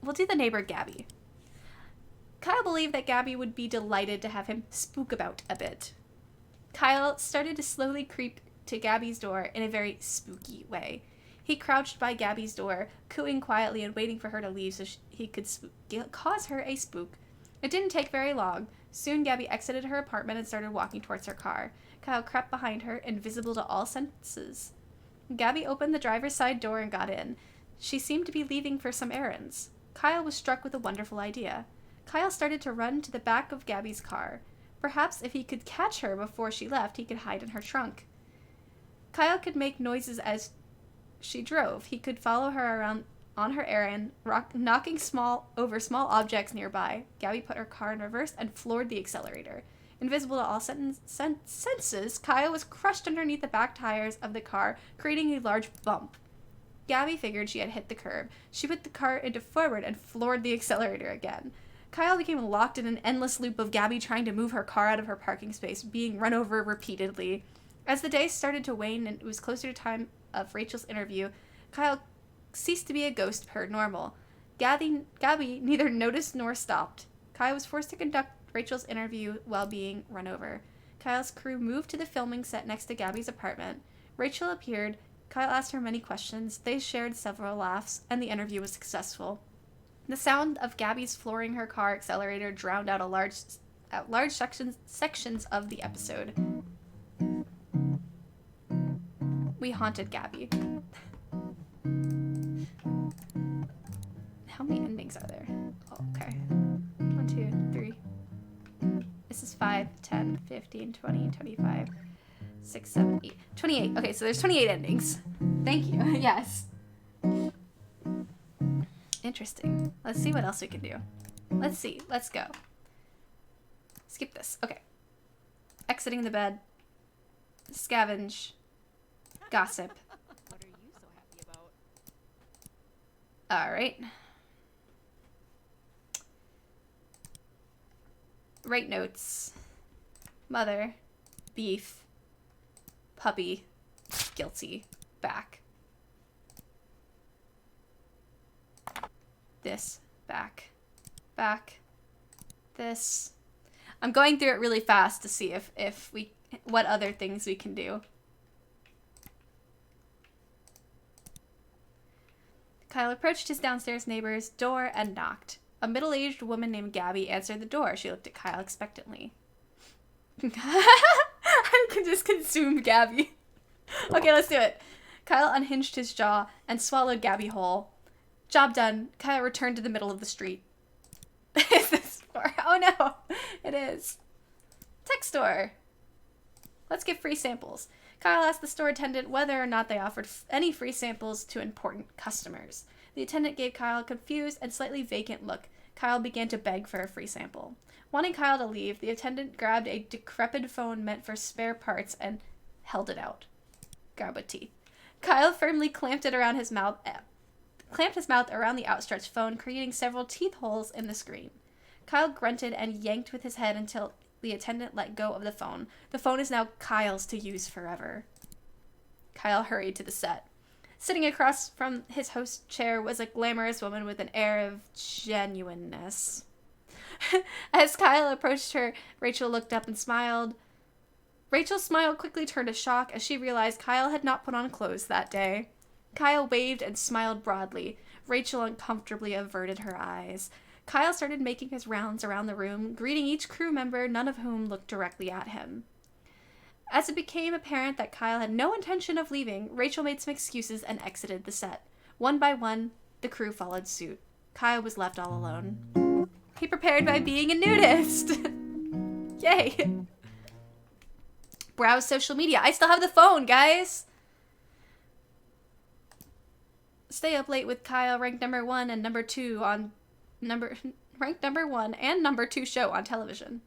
Speaker 1: We'll do the neighbor Gabby. Kyle believed that Gabby would be delighted to have him spook about a bit. Kyle started to slowly creep to Gabby's door in a very spooky way. He crouched by Gabby's door, cooing quietly and waiting for her to leave so he could cause her a spook. It didn't take very long. Soon Gabby exited her apartment and started walking towards her car. Kyle crept behind her, invisible to all senses. Gabby opened the driver's side door and got in. She seemed to be leaving for some errands. Kyle was struck with a wonderful idea. Kyle started to run to the back of Gabby's car. Perhaps if he could catch her before she left, he could hide in her trunk. Kyle could make noises as she drove. He could follow her around on her errand, knocking over small objects nearby. Gabby put her car in reverse and floored the accelerator. Invisible to all senses, Kyle was crushed underneath the back tires of the car, creating a large bump. Gabby figured she had hit the curb. She put the car into forward and floored the accelerator again. Kyle became locked in an endless loop of Gabby trying to move her car out of her parking space, being run over repeatedly. As the day started to wane and it was closer to time of Rachel's interview, Kyle ceased to be a ghost per normal. Gabby neither noticed nor stopped. Kyle was forced to conduct Rachel's interview while being run over. Kyle's crew moved to the filming set next to Gabby's apartment. Rachel appeared. Kyle asked her many questions. They shared several laughs, and the interview was successful. The sound of Gabby's flooring her car accelerator drowned out large sections of the episode. We haunted Gabby. How many endings are there? Oh, okay. 1, 2, 3. This is 5, 10, 15, 20, 25, 6, 7, 8. 28. Okay, so there's 28 endings. Thank you. Yes. Interesting. Let's see what else we can do. Let's see. Let's go. Skip this. Okay. Exiting the bed. Scavenge. Gossip.
Speaker 5: What are you so happy about?
Speaker 1: Alright. Write notes. Mother. Beef. puppy, guilty, back. This, back, back, this. I'm going through it really fast to see what other things we can do. Kyle approached his downstairs neighbor's door and knocked. A middle-aged woman named Gabby answered the door. She looked at Kyle expectantly. I can just consume Gabby. Okay, let's do it. Kyle unhinged his jaw and swallowed Gabby whole. Job done. Kyle returned to the middle of the street. Is this for? Oh no, it is. Tech store. Let's get free samples. Kyle asked the store attendant whether or not they offered any free samples to important customers. The attendant gave Kyle a confused and slightly vacant look. Kyle began to beg for a free sample. Wanting Kyle to leave, the attendant grabbed a decrepit phone meant for spare parts and held it out. Grab with teeth. Kyle firmly clamped his mouth around the outstretched phone, creating several teeth holes in the screen. Kyle grunted and yanked with his head until the attendant let go of the phone. The phone is now Kyle's to use forever. Kyle hurried to the set. Sitting across from his host's chair was a glamorous woman with an air of genuineness. As Kyle approached her, Rachel looked up and smiled. Rachel's smile quickly turned to shock as she realized Kyle had not put on clothes that day. Kyle waved and smiled broadly. Rachel uncomfortably averted her eyes. Kyle started making his rounds around the room, greeting each crew member, none of whom looked directly at him. As it became apparent that Kyle had no intention of leaving, Rachel made some excuses and exited the set. One by one, the crew followed suit. Kyle was left all alone. He prepared by being a nudist! Yay! Browse social media. I still have the phone, guys! Stay up late with Kyle, ranked number 1 and number 2 on ranked number 1 and number 2 show on television.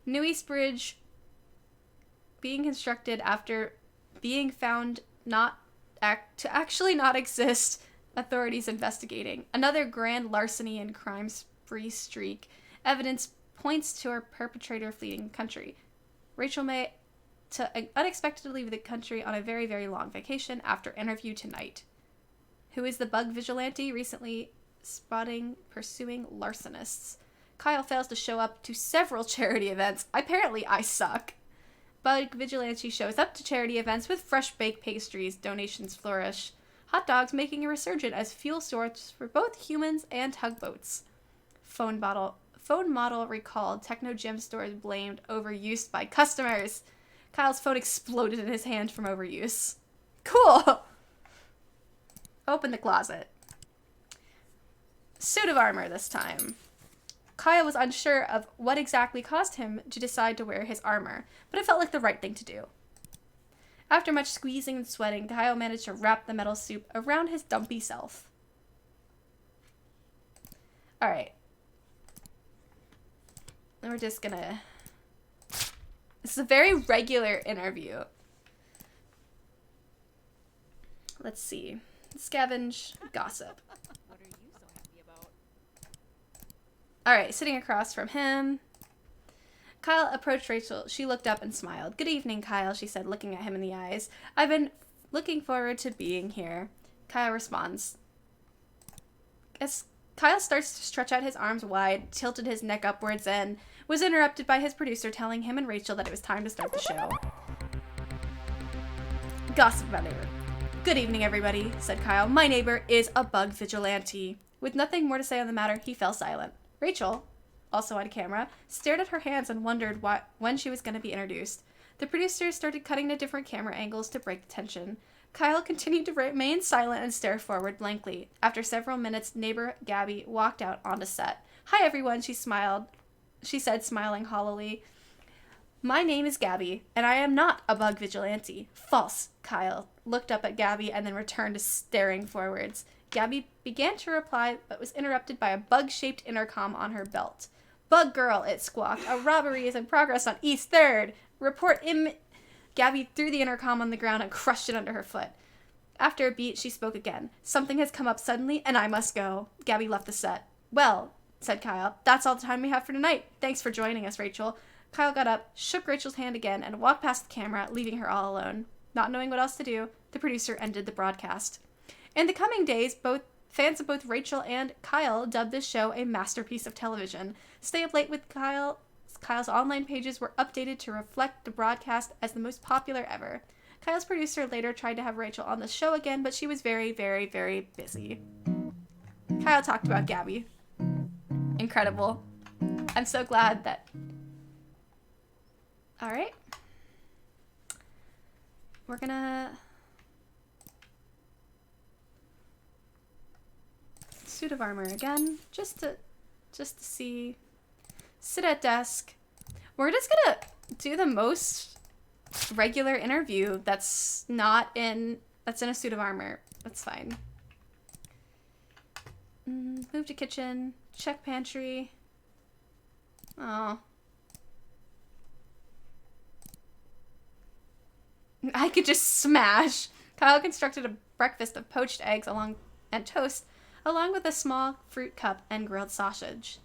Speaker 1: New East Bridge being constructed after being found to actually not exist. Authorities investigating. Another grand larceny and crime spree streak. Evidence points to our perpetrator fleeing country. Rachel May to unexpectedly leave the country on a very, very long vacation after interview tonight. Who is the bug vigilante recently pursuing larcenists? Kyle fails to show up to several charity events. Apparently, I suck. Bug vigilante shows up to charity events with fresh baked pastries. Donations flourish. Hot dogs making a resurgence as fuel source for both humans and tugboats. Phone model recalled. Techno gym stores blamed overuse by customers. Kyle's phone exploded in his hand from overuse. Cool! Open the closet. Suit of armor this time. Kyle was unsure of what exactly caused him to decide to wear his armor, but it felt like the right thing to do. After much squeezing and sweating, Kyle managed to wrap the metal suit around his dumpy self. Alright. Then we're just gonna... This is a very regular interview. Let's see. Scavenge, gossip.
Speaker 5: What are you so happy about?
Speaker 1: Alright, sitting across from him. Kyle approached Rachel. She looked up and smiled. Good evening, Kyle, she said, looking at him in the eyes. I've been looking forward to being here. Kyle responds. As Kyle starts to stretch out his arms wide, tilted his neck upwards, and was interrupted by his producer telling him and Rachel that it was time to start the show. Gossip about neighbor. Good evening, everybody, said Kyle. My neighbor is a bug vigilante. With nothing more to say on the matter, he fell silent. Rachel, also on camera, stared at her hands and wondered when she was going to be introduced. The producers started cutting to different camera angles to break the tension. Kyle continued to remain silent and stare forward blankly. After several minutes, neighbor Gabby walked out onto set. Hi, everyone, she said, smiling hollowly. My name is Gabby, and I am not a bug vigilante. False. Kyle looked up at Gabby and then returned to staring forwards. Gabby began to reply, but was interrupted by a bug-shaped intercom on her belt. Bug girl, it squawked. A robbery is in progress on East 3rd. Report Gabby threw the intercom on the ground and crushed it under her foot. After a beat, she spoke again. Something has come up suddenly, and I must go. Gabby left the set. Well, said Kyle, that's all the time we have for tonight. Thanks for joining us, Rachel. Kyle got up, shook Rachel's hand again, and walked past the camera, leaving her all alone. Not knowing what else to do, the producer ended the broadcast. In the coming days, fans of both Rachel and Kyle dubbed this show a masterpiece of television. Stay Up Late with Kyle's online pages were updated to reflect the broadcast as the most popular ever. Kyle's producer later tried to have Rachel on the show again, but she was very, very, very busy. Kyle talked about Gabby. Incredible. I'm so glad that... Alright. We're gonna... Suit of armor again, just to see. Sit at desk. We're just gonna do the most regular interview that's in a suit of armor. That's fine. Move to kitchen. Check pantry. Oh. I could just smash. Kyle constructed a breakfast of poached eggs and toast, along with a small fruit cup and grilled sausage.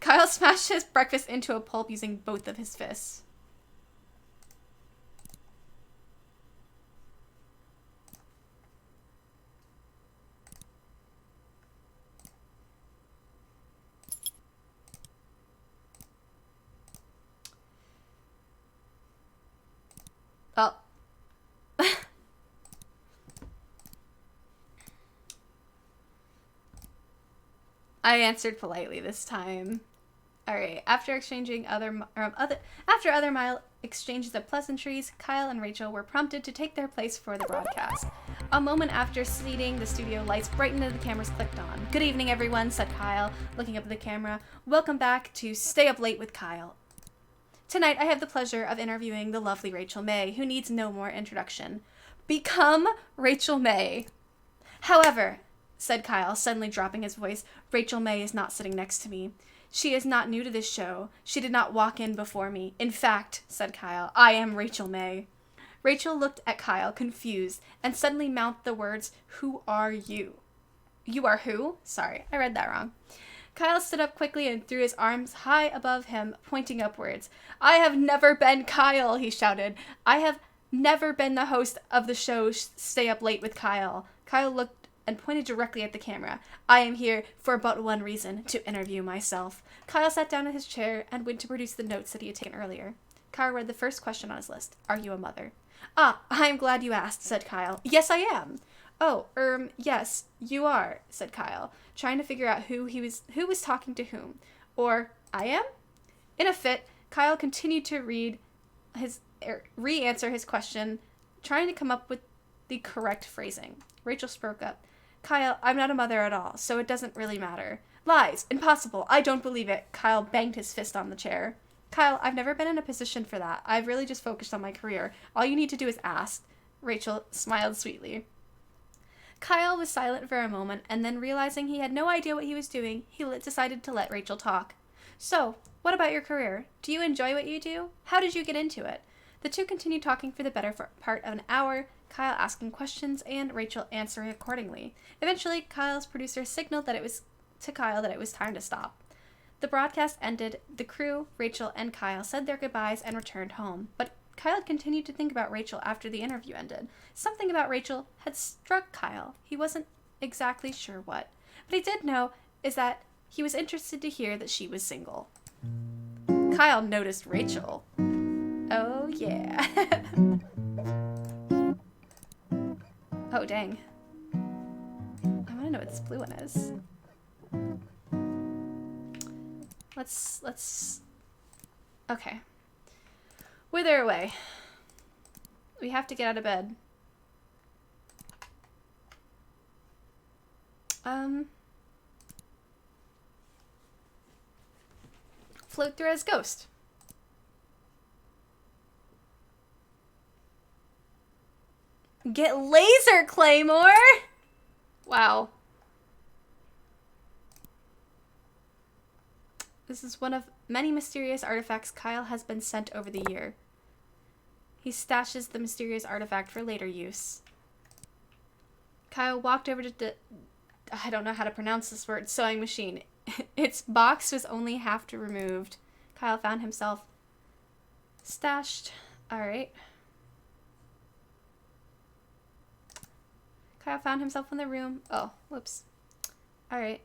Speaker 1: Kyle smashed his breakfast into a pulp using both of his fists. Oh. I answered politely this time. Alright, after other mild exchanges of pleasantries, Kyle and Rachel were prompted to take their place for the broadcast. A moment after seating, the studio lights brightened and the cameras clicked on. "Good evening, everyone," said Kyle, looking up at the camera. "Welcome back to Stay Up Late with Kyle. Tonight, I have the pleasure of interviewing the lovely Rachel May, who needs no more introduction. Become Rachel May." "However," said Kyle, suddenly dropping his voice, "Rachel May is not sitting next to me. She is not new to this show. She did not walk in before me. In fact," said Kyle, "I am Rachel May." Rachel looked at Kyle, confused, and suddenly mouthed the words, "Who are you?" "You are who?" Sorry, I read that wrong. Kyle stood up quickly and threw his arms high above him, pointing upwards. "I have never been Kyle," he shouted. "I have never been the host of the show Stay Up Late with Kyle." Kyle looked and pointed directly at the camera. "I am here for but one reason, to interview myself." Kyle sat down in his chair and went to produce the notes that he had taken earlier. Kyle read the first question on his list. "Are you a mother?" "Ah, I am glad you asked," said Kyle. "Yes, I am." "Oh, yes, you are," said Kyle, trying to figure out who was talking to whom. Or, "I am?" In a fit, Kyle continued to re-answer his question, trying to come up with the correct phrasing. Rachel spoke up. "Kyle, I'm not a mother at all, so it doesn't really matter." "Lies! Impossible! I don't believe it!" Kyle banged his fist on the chair. "Kyle, I've never been in a position for that. I've really just focused on my career. All you need to do is ask." Rachel smiled sweetly. Kyle was silent for a moment, and then realizing he had no idea what he was doing, he decided to let Rachel talk. "So, what about your career? Do you enjoy what you do? How did you get into it?" The two continued talking for the better part of an hour, Kyle asking questions and Rachel answering accordingly. Eventually, Kyle's producer signaled to Kyle that it was time to stop. The broadcast ended. The crew, Rachel, and Kyle said their goodbyes and returned home. But Kyle continued to think about Rachel after the interview ended. Something about Rachel had struck Kyle. He wasn't exactly sure what. But he did know is that he was interested to hear that she was single. Kyle noticed Rachel. Oh, yeah. Oh, dang. I want to know what this blue one is. Let's... Okay. Wither away. We have to get out of bed. Float through as ghost. Get laser claymore! Wow. This is one of many mysterious artifacts Kyle has been sent over the year. He stashes the mysterious artifact for later use. Kyle walked over to I don't know how to pronounce this word, sewing machine. Its box was only half removed. Kyle found himself stashed. Alright. Kyle found himself in the room. Oh, whoops. Alright.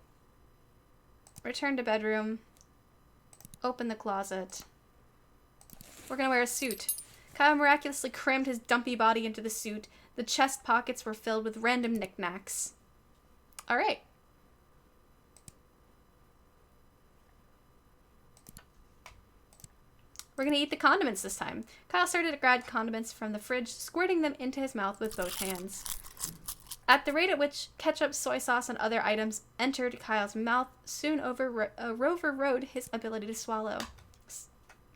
Speaker 1: Return to bedroom. Open the closet. We're gonna wear a suit. Kyle miraculously crammed his dumpy body into the suit. The chest pockets were filled with random knickknacks. Alright. We're gonna eat the condiments this time. Kyle started to grab condiments from the fridge, squirting them into his mouth with both hands. At the rate at which ketchup, soy sauce, and other items entered Kyle's mouth, soon overrode his ability to swallow.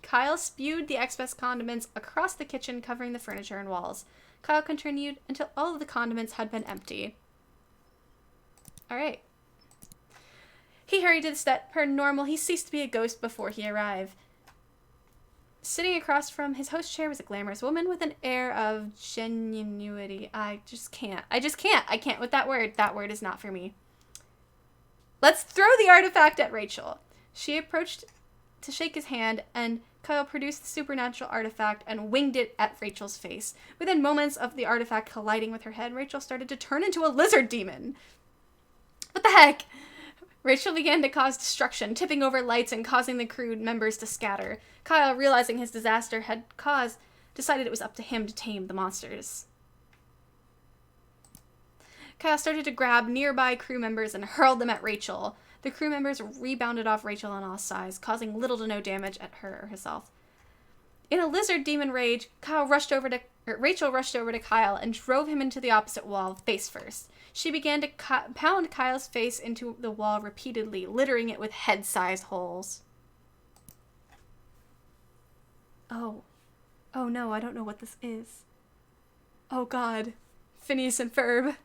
Speaker 1: Kyle spewed the excess condiments across the kitchen, covering the furniture and walls. Kyle continued until all of the condiments had been empty. Alright. He hurried to the step. Per normal, he ceased to be a ghost before he arrived. Sitting across from his host chair was a glamorous woman with an air of genuinity. I can't with that word. That word is not for me. Let's throw the artifact at Rachel. She approached to shake his hand, and Kyle produced the supernatural artifact and winged it at Rachel's face. Within moments of the artifact colliding with her head, Rachel started to turn into a lizard demon. What the heck? Rachel began to cause destruction, tipping over lights and causing the crew members to scatter. Kyle, realizing his disaster had caused, decided it was up to him to tame the monsters. Kyle started to grab nearby crew members and hurled them at Rachel. The crew members rebounded off Rachel on all sides, causing little to no damage at her or herself. In a lizard demon rage, Rachel rushed over to Kyle and drove him into the opposite wall, face first. She began to pound Kyle's face into the wall repeatedly, littering it with head-sized holes. Oh. Oh no, I don't know what this is. Oh god. Phineas and Ferb.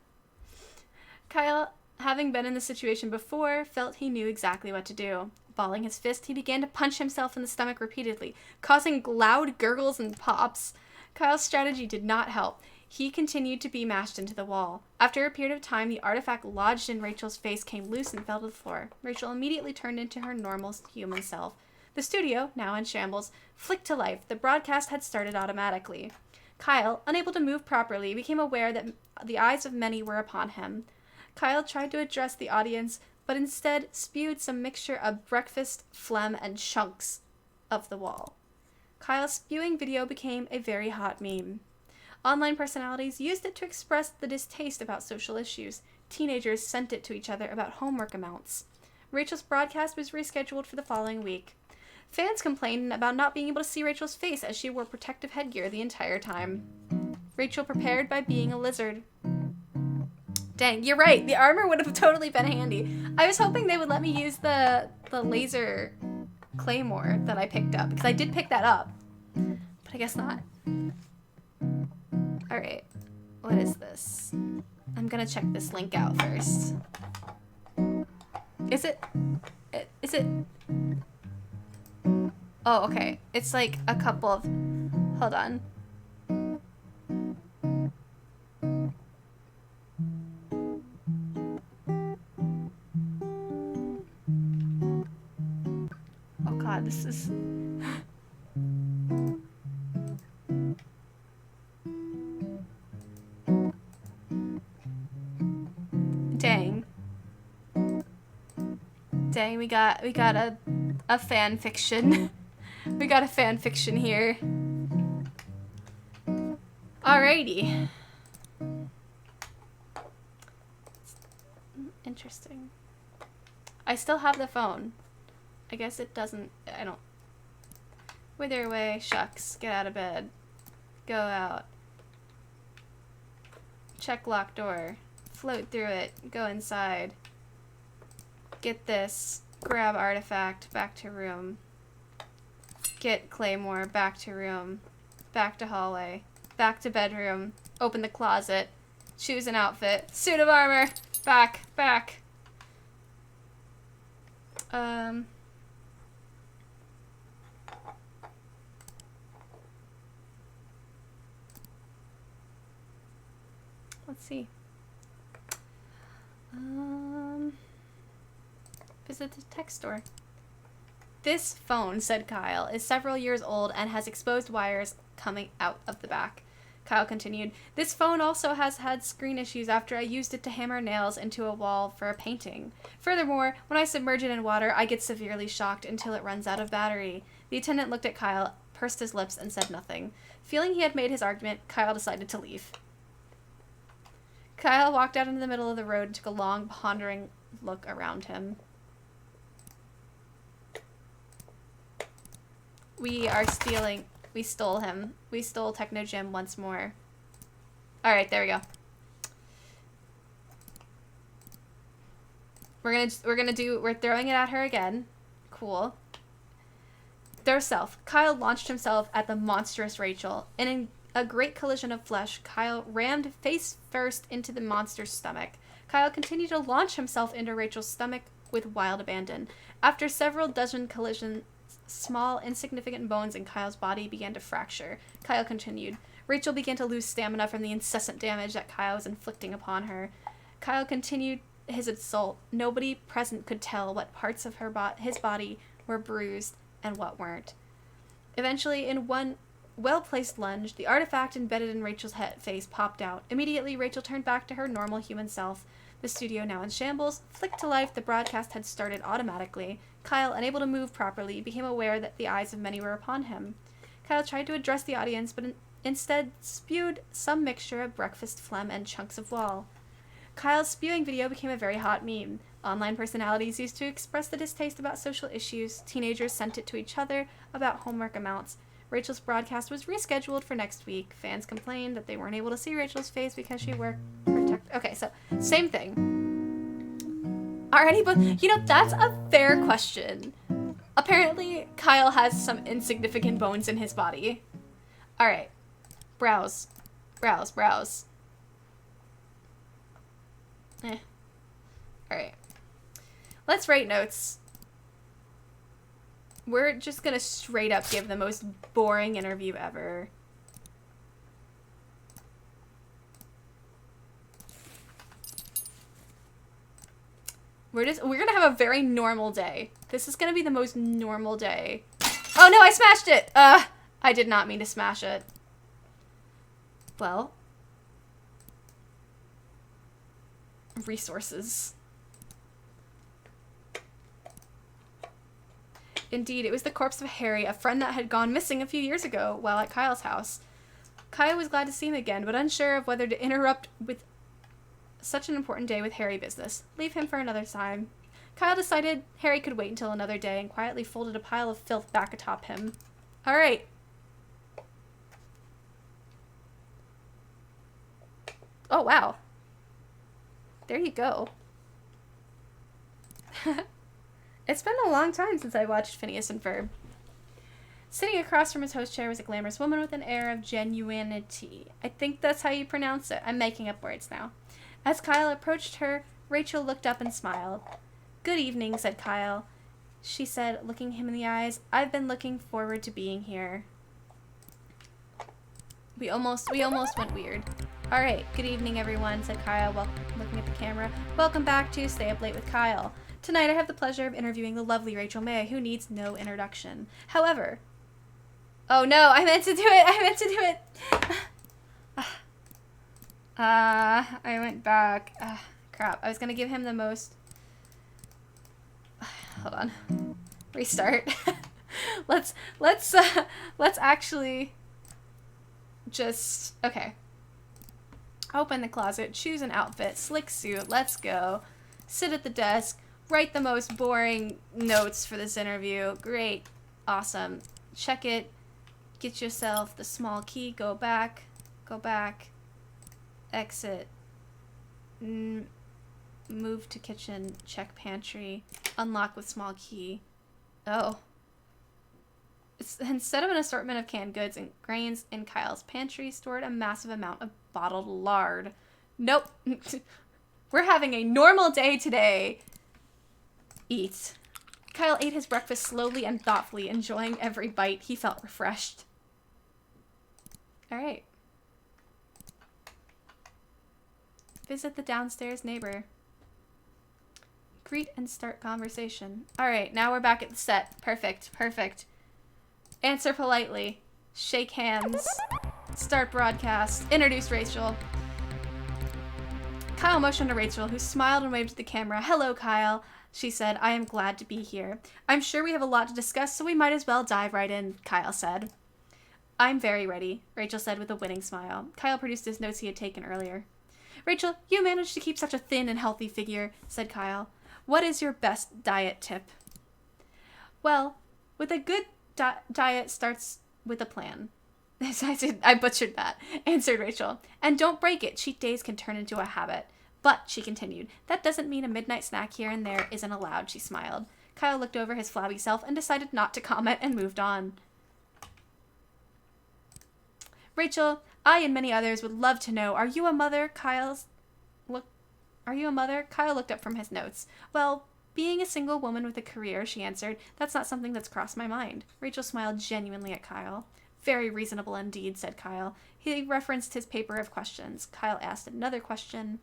Speaker 1: Kyle, having been in this situation before, felt he knew exactly what to do. Balling his fist, he began to punch himself in the stomach repeatedly, causing loud gurgles and pops. Kyle's strategy did not help. He continued to be mashed into the wall. After a period of time, the artifact lodged in Rachel's face came loose and fell to the floor. Rachel immediately turned into her normal human self. The studio, now in shambles, flicked to life. The broadcast had started automatically. Kyle, unable to move properly, became aware that the eyes of many were upon him. Kyle tried to address the audience, but instead spewed some mixture of breakfast, phlegm, and chunks of the wall. Kyle's spewing video became a very hot meme. Online personalities used it to express the distaste about social issues. Teenagers sent it to each other about homework amounts. Rachel's broadcast was rescheduled for the following week. Fans complained about not being able to see Rachel's face as she wore protective headgear the entire time. Rachel prepared by being a lizard. Dang, you're right. The armor would have totally been handy. I was hoping they would let me use the laser claymore that I picked up, because I did pick that up. But I guess not. Alright. What is this? I'm gonna check this link out first. Is it... Oh, okay. It's like a couple of... Hold on. Oh god, this is... Dang. Dang, we got a fan fiction. We got a fan fiction here. Alrighty. Interesting. I still have the phone. I guess it doesn't... I don't... Wither away. Shucks. Get out of bed. Go out. Check locked door. Float through it. Go inside. Get this. Grab artifact. Back to room. Get claymore. Back to room. Back to hallway. Back to bedroom. Open the closet. Choose an outfit. Suit of armor. Back. Back. Let's see. Visit the tech store. This phone, said Kyle, is several years old and has exposed wires coming out of the back. Kyle continued, this phone also has had screen issues after I used it to hammer nails into a wall for a painting. Furthermore, when I submerge it in water, I get severely shocked until it runs out of battery. The attendant looked at Kyle, pursed his lips, and said nothing. Feeling he had made his argument, Kyle decided to leave. Kyle walked out into the middle of the road and took a long, pondering look around him. We stole him. We stole Techno Gym once more. Alright, there we go. We're throwing it at her again. Cool. Their self. Kyle launched himself at the monstrous Rachel, and in a great collision of flesh, Kyle rammed face first into the monster's stomach. Kyle continued to launch himself into Rachel's stomach with wild abandon. After several dozen collisions, small, insignificant bones in Kyle's body began to fracture. Kyle continued. Rachel began to lose stamina from the incessant damage that Kyle was inflicting upon her. Kyle continued his assault. Nobody present could tell what parts of his body were bruised and what weren't. Eventually, in one well-placed lunge, the artifact embedded in Rachel's face popped out. Immediately, Rachel turned back to her normal human self. The studio, now in shambles, flicked to life. The broadcast had started automatically. Kyle, unable to move properly, became aware that the eyes of many were upon him. Kyle tried to address the audience, but instead spewed some mixture of breakfast phlegm and chunks of wall. Kyle's spewing video became a very hot meme. Online personalities used to express the distaste about social issues. Teenagers sent it to each other about homework amounts. Rachel's broadcast was rescheduled for next week. Fans complained that they weren't able to see Rachel's face because she wore Okay, so same thing. Are anybody... You know, that's a fair question. Apparently, Kyle has some insignificant bones in his body. Alright. Browse. Browse, browse. Alright. Let's rate notes. We're just gonna straight up give the most boring interview ever. We're gonna have a very normal day. This is gonna be the most normal day. Oh no, I smashed it! I did not mean to smash it. Well. Resources. Indeed, it was the corpse of Harry, a friend that had gone missing a few years ago while at Kyle's house. Kyle was glad to see him again, but unsure of whether to interrupt with such an important day with Harry business. Leave him for another time. Kyle decided Harry could wait until another day and quietly folded a pile of filth back atop him. Alright. Oh, wow. There you go. It's been a long time since I watched Phineas and Ferb. Sitting across from his host chair was a glamorous woman with an air of genuinity. I think that's how you pronounce it. I'm making up words now. As Kyle approached her, Rachel looked up and smiled. Good evening, said Kyle. She said, looking him in the eyes, I've been looking forward to being here. We almost went weird. Alright, good evening everyone, said Kyle while looking at the camera. Welcome back to Stay Up Late with Kyle. Tonight I have the pleasure of interviewing the lovely Rachel May, who needs no introduction. However... Oh no, I meant to do it! I went back. Crap, I was gonna give him the most... Hold on. Restart. let's actually just... Okay. Open the closet, choose an outfit, slick suit, let's go. Sit at the desk, write the most boring notes for this interview. Great. Awesome. Check it. Get yourself the small key, go back, exit, move to kitchen, check pantry, unlock with small key. Oh. Instead of an assortment of canned goods and grains in Kyle's pantry, stored a massive amount of bottled lard. Nope. We're having a normal day today. Eat. Kyle ate his breakfast slowly and thoughtfully, enjoying every bite. He felt refreshed. Alright. Visit the downstairs neighbor. Greet and start conversation. All right, now we're back at the set. Perfect, perfect. Answer politely. Shake hands. Start broadcast. Introduce Rachel. Kyle motioned to Rachel, who smiled and waved to the camera. Hello, Kyle. She said, I am glad to be here. I'm sure we have a lot to discuss, so we might as well dive right in, Kyle said. I'm very ready, Rachel said with a winning smile. Kyle produced his notes he had taken earlier. Rachel, you managed to keep such a thin and healthy figure, said Kyle. What is your best diet tip? Well, with a good diet starts with a plan. I butchered that, answered Rachel. And don't break it. Cheat days can turn into a habit. But, she continued, that doesn't mean a midnight snack here and there isn't allowed, she smiled. Kyle looked over his flabby self and decided not to comment and moved on. Rachel, I and many others would love to know, are you a mother? Kyle looked up from his notes. Well, being a single woman with a career, she answered, that's not something that's crossed my mind. Rachel smiled genuinely at Kyle. Very reasonable indeed, said Kyle. He referenced his paper of questions. Kyle asked another question.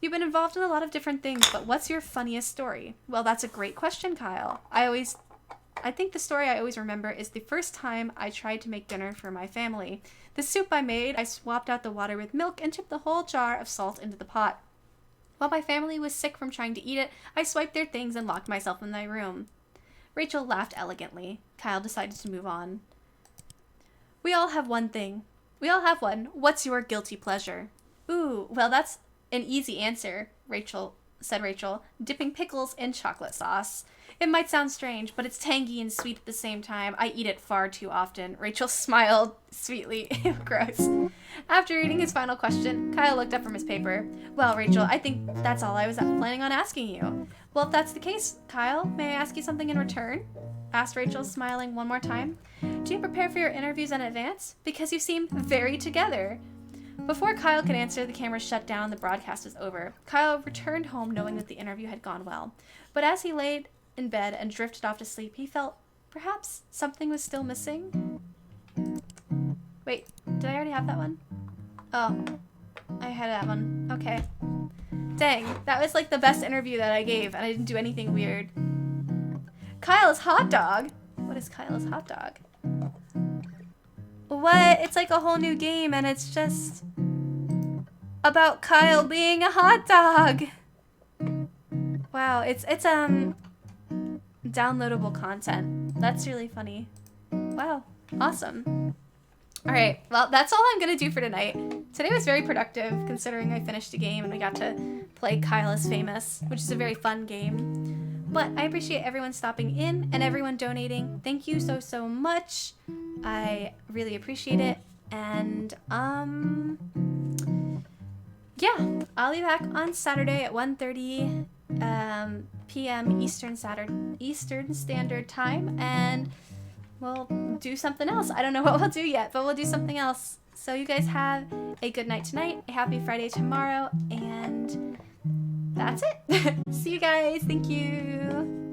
Speaker 1: You've been involved in a lot of different things, but what's your funniest story? Well, that's a great question, Kyle. I think the story I always remember is the first time I tried to make dinner for my family. The soup I made, I swapped out the water with milk and tipped the whole jar of salt into the pot. While my family was sick from trying to eat it, I swiped their things and locked myself in my room. Rachel laughed elegantly. Kyle decided to move on. We all have one thing. We all have one. What's your guilty pleasure? Ooh, well, that's an easy answer, said Rachel, dipping pickles in chocolate sauce. It might sound strange, but it's tangy and sweet at the same time. I eat it far too often. Rachel smiled sweetly. Ew, gross. After reading his final question, Kyle looked up from his paper. Well, Rachel, I think that's all I was planning on asking you. Well, if that's the case, Kyle, may I ask you something in return? Asked Rachel, smiling one more time. Do you prepare for your interviews in advance? Because you seem very together. Before Kyle could answer, the camera shut down and the broadcast was over. Kyle returned home knowing that the interview had gone well. But as he laid in bed and drifted off to sleep, he felt perhaps something was still missing. Wait, did I already have that one? Oh, I had that one. Okay. Dang, that was like the best interview that I gave, and I didn't do anything weird. Kyle's hot dog? What is Kyle's hot dog? What? It's like a whole new game, and it's just about Kyle being a hot dog. Wow, it's downloadable content. That's really funny. Wow, awesome. All right, well, that's all I'm gonna do for tonight. Today was very productive, considering I finished a game and we got to play Kyle is Famous, which is a very fun game. But I appreciate everyone stopping in and everyone donating. Thank you so much. I really appreciate it. And yeah, I'll be back on Saturday at 1:30 p.m. Eastern Standard Time, and we'll do something else. I don't know what we'll do yet, but we'll do something else. So you guys have a good night tonight, a happy Friday tomorrow, and that's it. See you guys. Thank you.